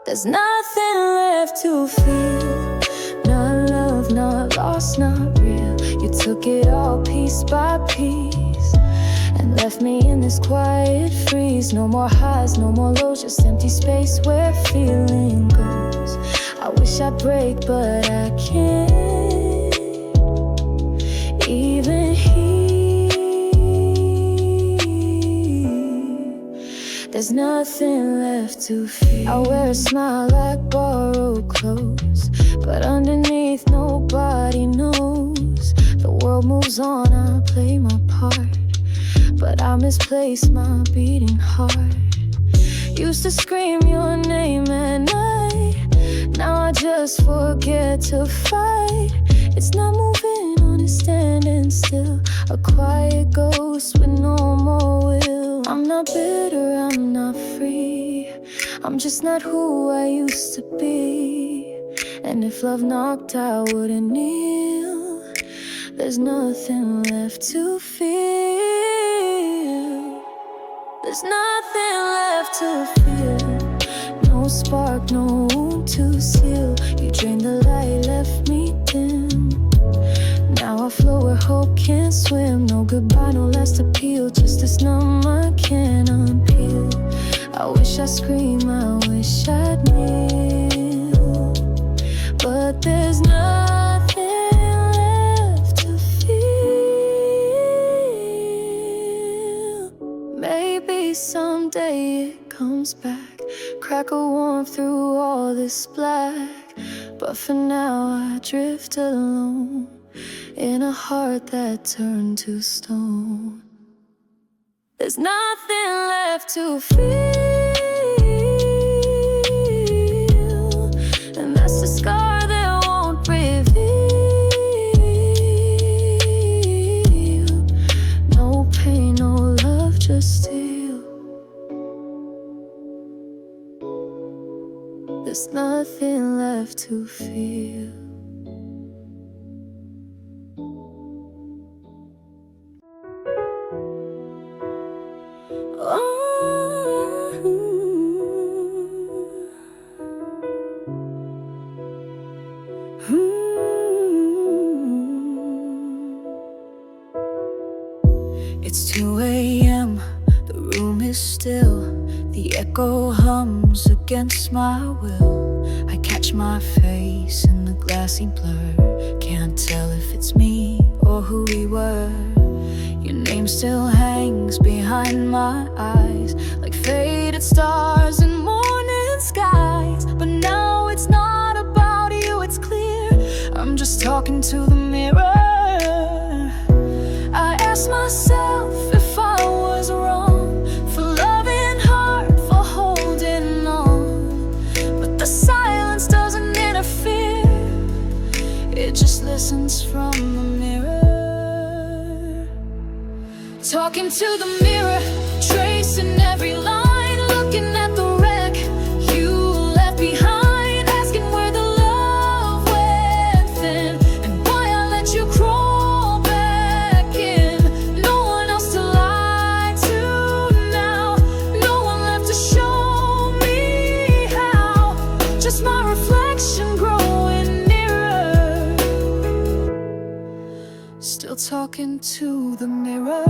There's nothing left to feel. Not love, not lost, not real. You took it all piece by piece and left me in this quiet freeze. No more highs, no more lows, just empty space where feeling goes. I wish I'd break, but I can't even heal. There's nothing left to feel. I wear a smile like borrowed clothes, but underneath nobody knows. The world moves on, I play my part, but I misplaced my beating heart. Used to scream your name at night, now I just forget to fight. It's not moving on, it's standing still, a quiet ghost with no more will. I'm not bitter, I'm not free, I'm just not who I used to be. And if love knocked, I wouldn't kneel. There's nothing left to feel. There's nothing left to feel. No spark, no wound to seal. You drained the light, left me dim. Now I flow where hope can't swim. No goodbye, no last appeal, just this numb I can't unpeel. I wish I'd scream, I wish I'd kneel, but there's nothing left to feel. Maybe someday it comes back, crack a warmth through all this black. But for now I drift alone in a heart that turned to stone. There's nothing left to feel, and that's the scar that won't reveal. No pain, no love, just steel. There's nothing left to feel. It's 2 a.m., the room is still. The echo hums against my will. I catch my face in the glassy blur. Can't tell if it's me or who we were. Your name still hangs behind my eyes, like faded stars in morning skies. But now it's not about you, it's clear I'm just talking to the mirror. I ask myself if I was wrong for loving hard, for holding on. But the silence doesn't interfere, it just listens from the mirror. Talking to the mirror, tracing every line, looking at the wreck you left behind, asking where the love went then, and why I let you crawl back in. No one else to lie to now, no one left to show me how, just my reflection growing nearer. Still talking to the mirror.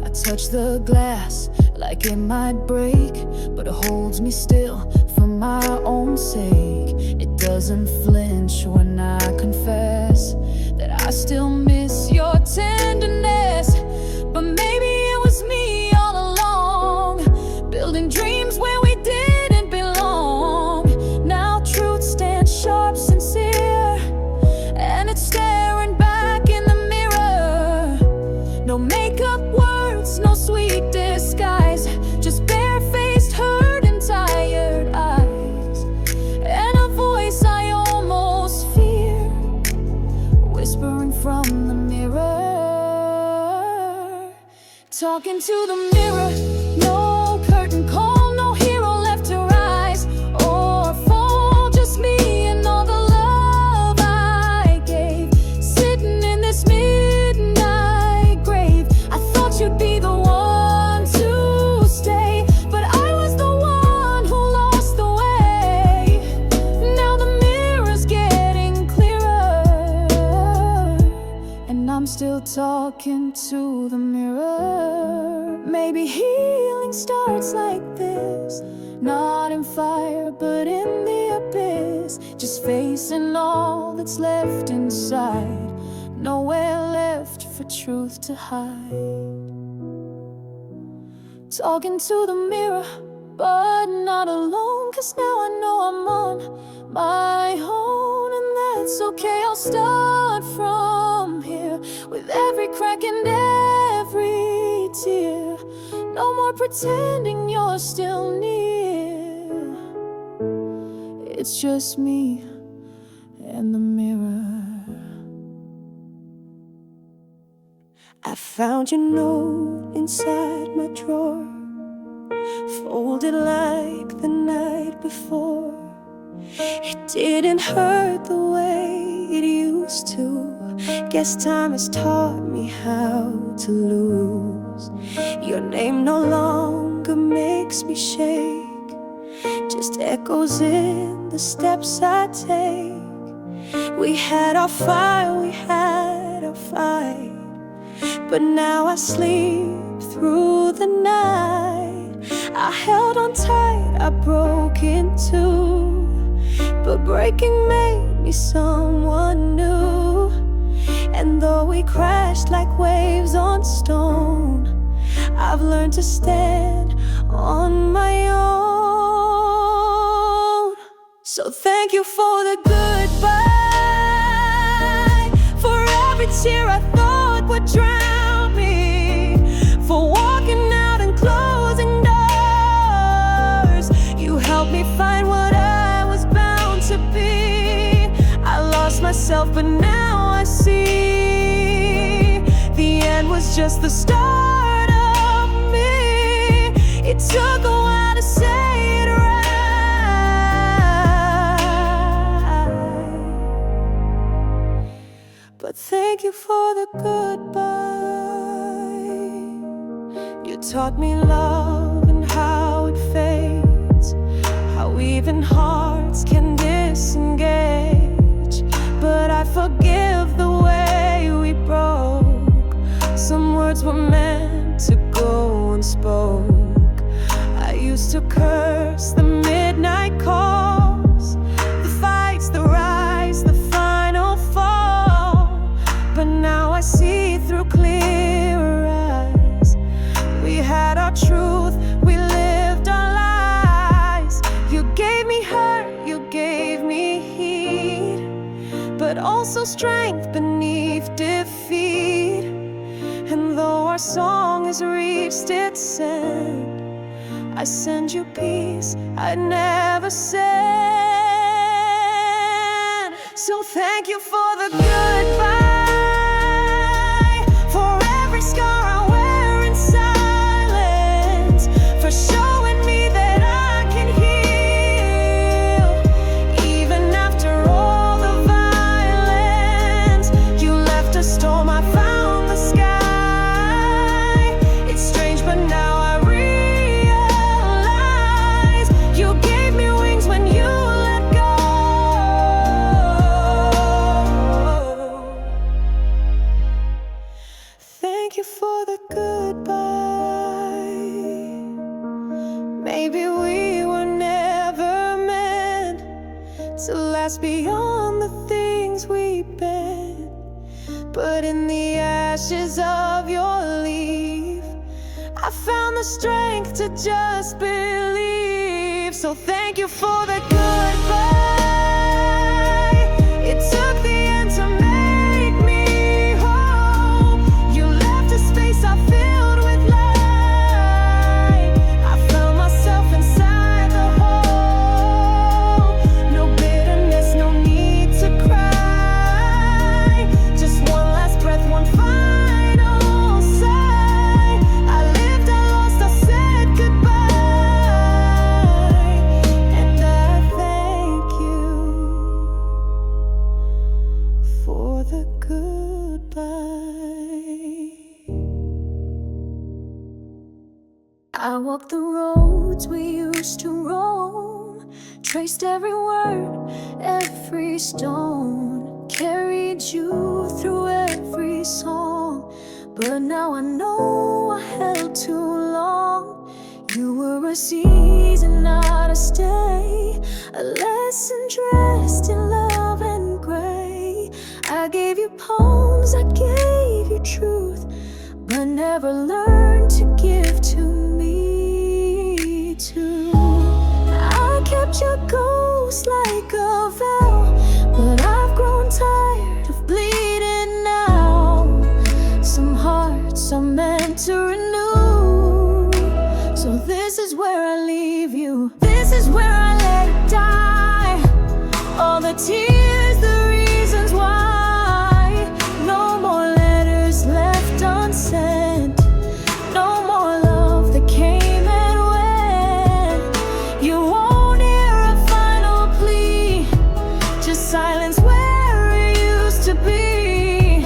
I touch the glass like it might break, but it holds me still for my own sake. It doesn't flinch when I confess that I still miss your tenderness. But maybe it was me all along, building dreams where we didn't belong. Now truth stands sharp, sincere, and it's staring back in the mirror. No makeup words, no sweet disguise, just bare-faced hurt and tired eyes, and a voice I almost Talking to the mirror, no curtain call, no hero left to rise or fall. Just me and all the love I gave, sitting in this midnight grave. I thought you'd be the one to stay, but I was the one who lost the way. Now the mirror's getting clearer, and I'm still talking to the mirror. Maybe healing starts like this, not in fire but in the abyss. Just facing all that's left inside, nowhere left for truth to hide. Talking to the mirror, but not alone, 'cause now I know I'm on my own. And that's okay, I'll start from here, with every crack and every tear. No more pretending you're still near. It's just me and the mirror. I found your note inside my drawer, folded like the night before. It didn't hurt the way it used to. Guess time has taught me how to lose. Your name no longer makes me shake, just echoes in the steps I take. We had our fire, we had our fight, but now I sleep through the night. I held on tight, I broke in two, but breaking made me someone new. And though we crashed like waves on stone, I've learned to stand on my own. So thank you for the goodbye, for every tear I thought would drown me, for walking out and closing doors. You helped me find what I was bound to be. I lost myself, but now I see the end was just the start of me. It took a while to say it right, but thank you for the goodbye. You taught me love and how it fades, how even hearts can disengage. But I forgive the way we broke. Some words were meant to go unspoke. I used to curse the midnight calls, the fights, the rise, the final fall. But now I see through clearer eyes. We had our truth, we lived our lies. You gave me hurt, you gave me heat, but also strength beneath defeat. And though our song has reached its end, I send you peace I'd never send. So thank you for the goodbye, for every scar I wear in silence, for showing me that I can heal even after all the violence. You left a storm, I found the sky. It's strange, but now I realize you gave me wings when you let go. Thank you for the goodbye. Maybe we were never meant to last beyond the things we've been, but in the ashes of your leaf, I found the strength to just believe. So thank you for the goodbye. It took the end to make me whole. You left a space I filled with light. I found myself inside the hole. No bitterness, no need to cry. Just one last breath, one final sigh. I for the goodbye. I walked the roads we used to roam, traced every word, every stone, carried you through every song. But now I know I held too long. You were a season, not a stay, a lesson dressed in love and gray. I gave you poems, I gave you truth, but never learned to give to me too. I kept your ghost like a vow, but I've grown tired of bleeding now. Some hearts are meant to renew, so this is where I leave you. This is where I let it die. All the tears, the reasons why. No more letters left unsent, no more love that came and went. You won't hear a final plea, just silence where it used to be.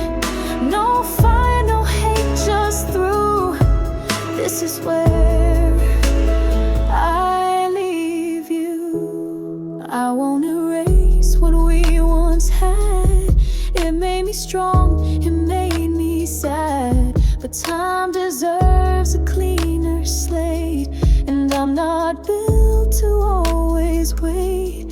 No fire, no hate, just through. This is where I leave you. I won't erase what we once had. It made me strong, it made me sad, but time deserves a cleaner slate, and I'm not built to always wait.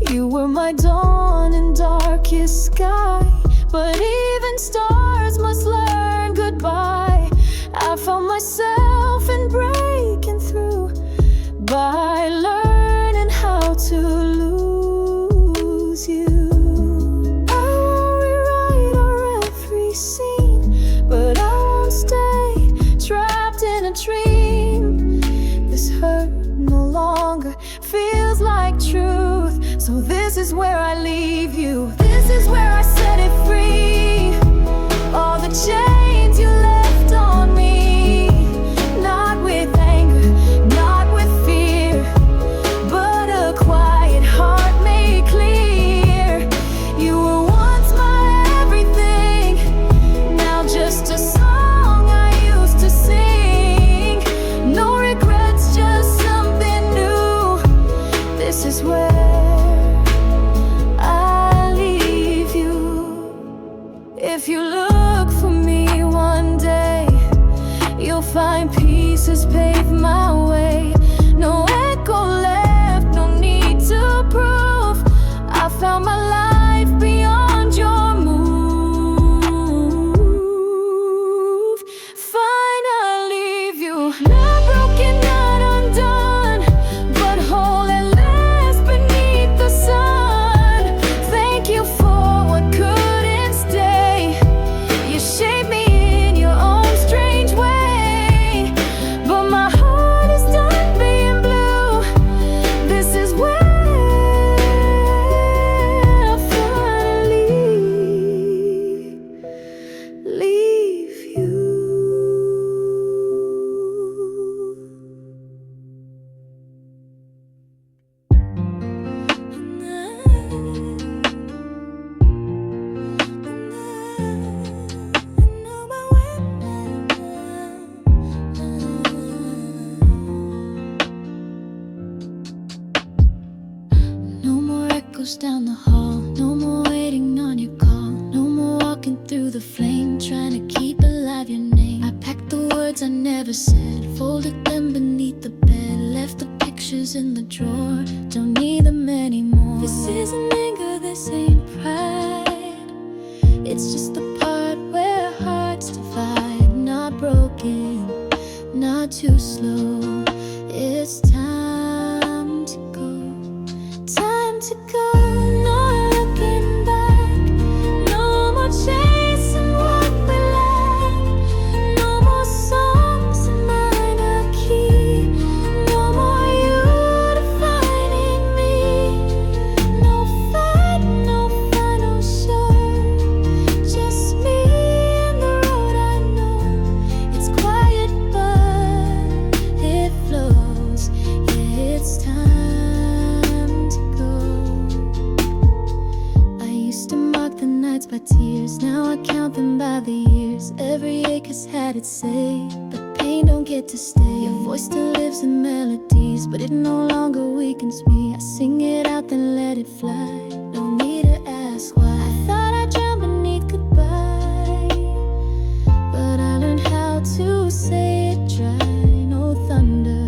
You were my dawn and darkest sky, but even stars must learn goodbye. I found myself in breaking through by learning how to lose you. I won't rewrite our every scene, but I won't stay trapped in a dream. This hurt no longer feels like truth, so this is where I leave you. This is where I set it free. All the chains you left on me, not with anger, not with fear, but a quiet heart made clear. You were once my everything, now just a song I used to sing. No regrets, just something new. This is where I leave you. If you look for me one day, you'll find pieces pave my way. No echo left, no need to prove. I found my life beyond your move. Fine, I'll leave you. Not broken, not undone, but whole at last beneath the sun. Thank you for what couldn't stay. You shaped me in your own strange way, but my heart is done being blue. This is where I finally leave you. No more echoes down the hall, no more waiting on your call, no more walking through the flame, trying to keep alive your name. I packed the words I never said, folded them beneath the bed, left the pictures in the drawer, don't need them anymore. This isn't anger, this ain't pride, it's just the part where hearts divide. Not broken, not too slow, it's time to go. Time to go, no looking back, no more chasing what we lack, no more songs in minor key, no more you defining me, no fight, no final show, just me and the road I know. It's quiet but nights by tears, now I count them by the years. Every ache has had its say, but pain don't get to stay. Your voice still lives in melodies, but it no longer weakens me. I sing it out, then let it fly. No need to ask why. I thought I'd drown beneath goodbye, but I learned how to say it dry. No thunder,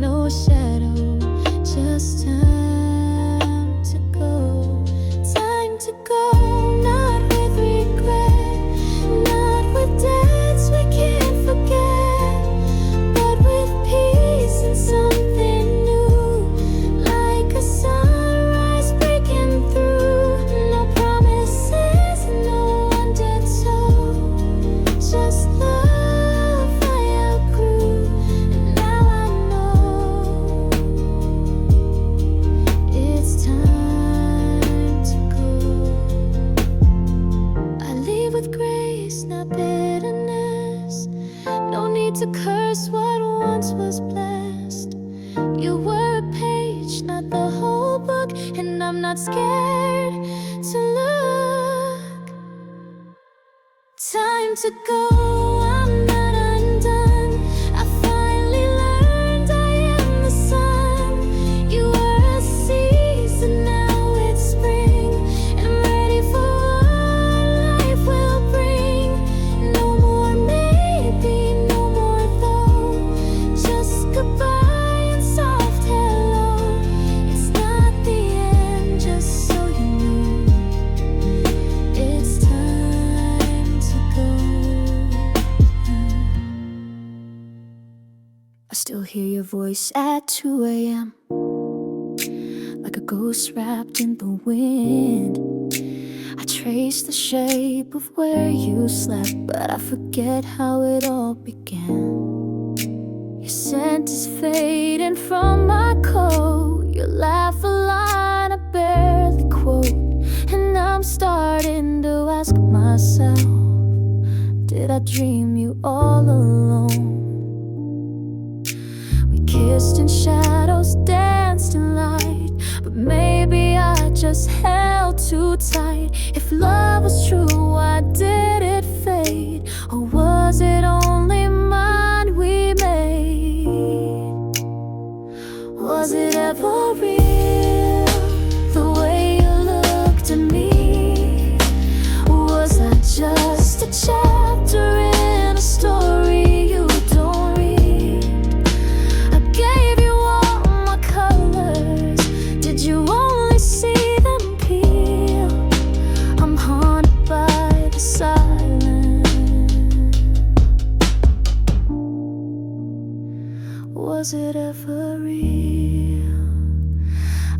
no shadow, just time to go. Time to go, not with regret, not with debts we can't forget, but with peace and something new, like a sunrise breaking through. No promises, no undead soul, just love I outgrew. And now I know it's time to go. I leave with grace, not bitterness. No need to curse what once was blessed. You were a page, not the whole book, and I'm not scared to look. Time to go, I'm not undone. I finally learned I am the sun. You were a season, now it's spring, and ready for what life will bring. No more maybe, no more though, just goodbye and soft hello. It's not the end, just so you know. It's time to go. I still hear your voice at 2 a.m. like a ghost wrapped in the wind. I trace the shape of where you slept, but I forget how it all began. Your scent is fading from my coat. You laugh a line I barely quote, and I'm starting to ask myself, did I dream you all alone? We kissed in shadows, danced in light, but maybe I just held too tight. If love was true, why did it fade? Or was it only mine we made? Was it ever real, the way you looked at me? Or was I just a chapter in a story you don't read? I gave you all my colors, did you only see them peel? I'm haunted by the silence. Was it ever real?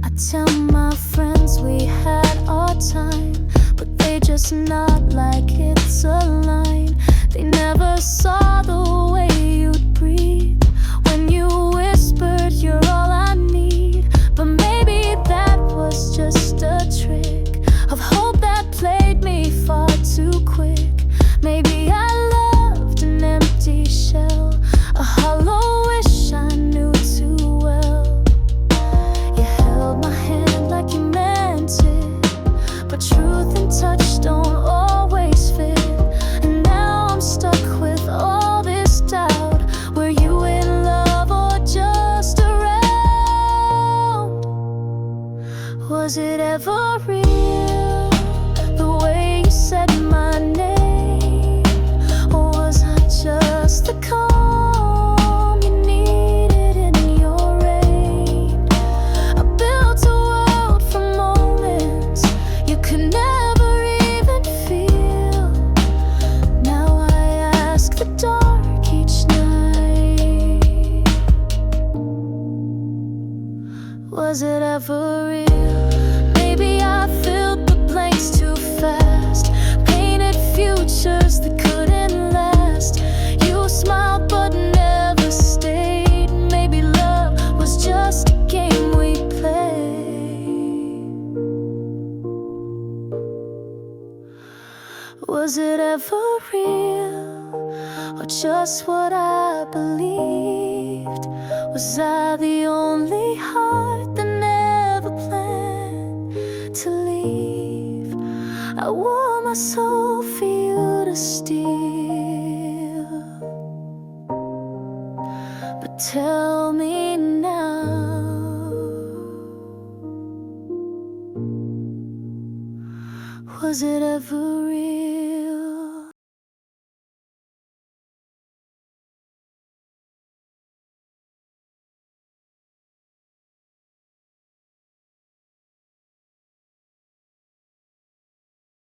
I tell my friends we had our time, but they just nod like it's a line. They never saw the way you'd breathe when you whispered you're all I need. But maybe that was just a trick of hope that played me far too quick. Maybe I loved an empty shell, a hollow wish I knew too well. You held my hand like you meant it, but truth and touch don't always fit. And now I'm stuck with all this doubt. Were you in love or just around? Was it ever real, the way you said my name? Or was I just the calm you needed in your rain? I built a world from moments you could never even feel. Now I ask the dark each night, was it ever real? Maybe I filled the blanks too fast, painted futures that couldn't last. You smiled but never stayed. Maybe love was just a game we played. Was it ever real, or just what I believed? Was I the only heart that never planned to leave? I wore my soul for you to steal. But tell me now, was it ever real?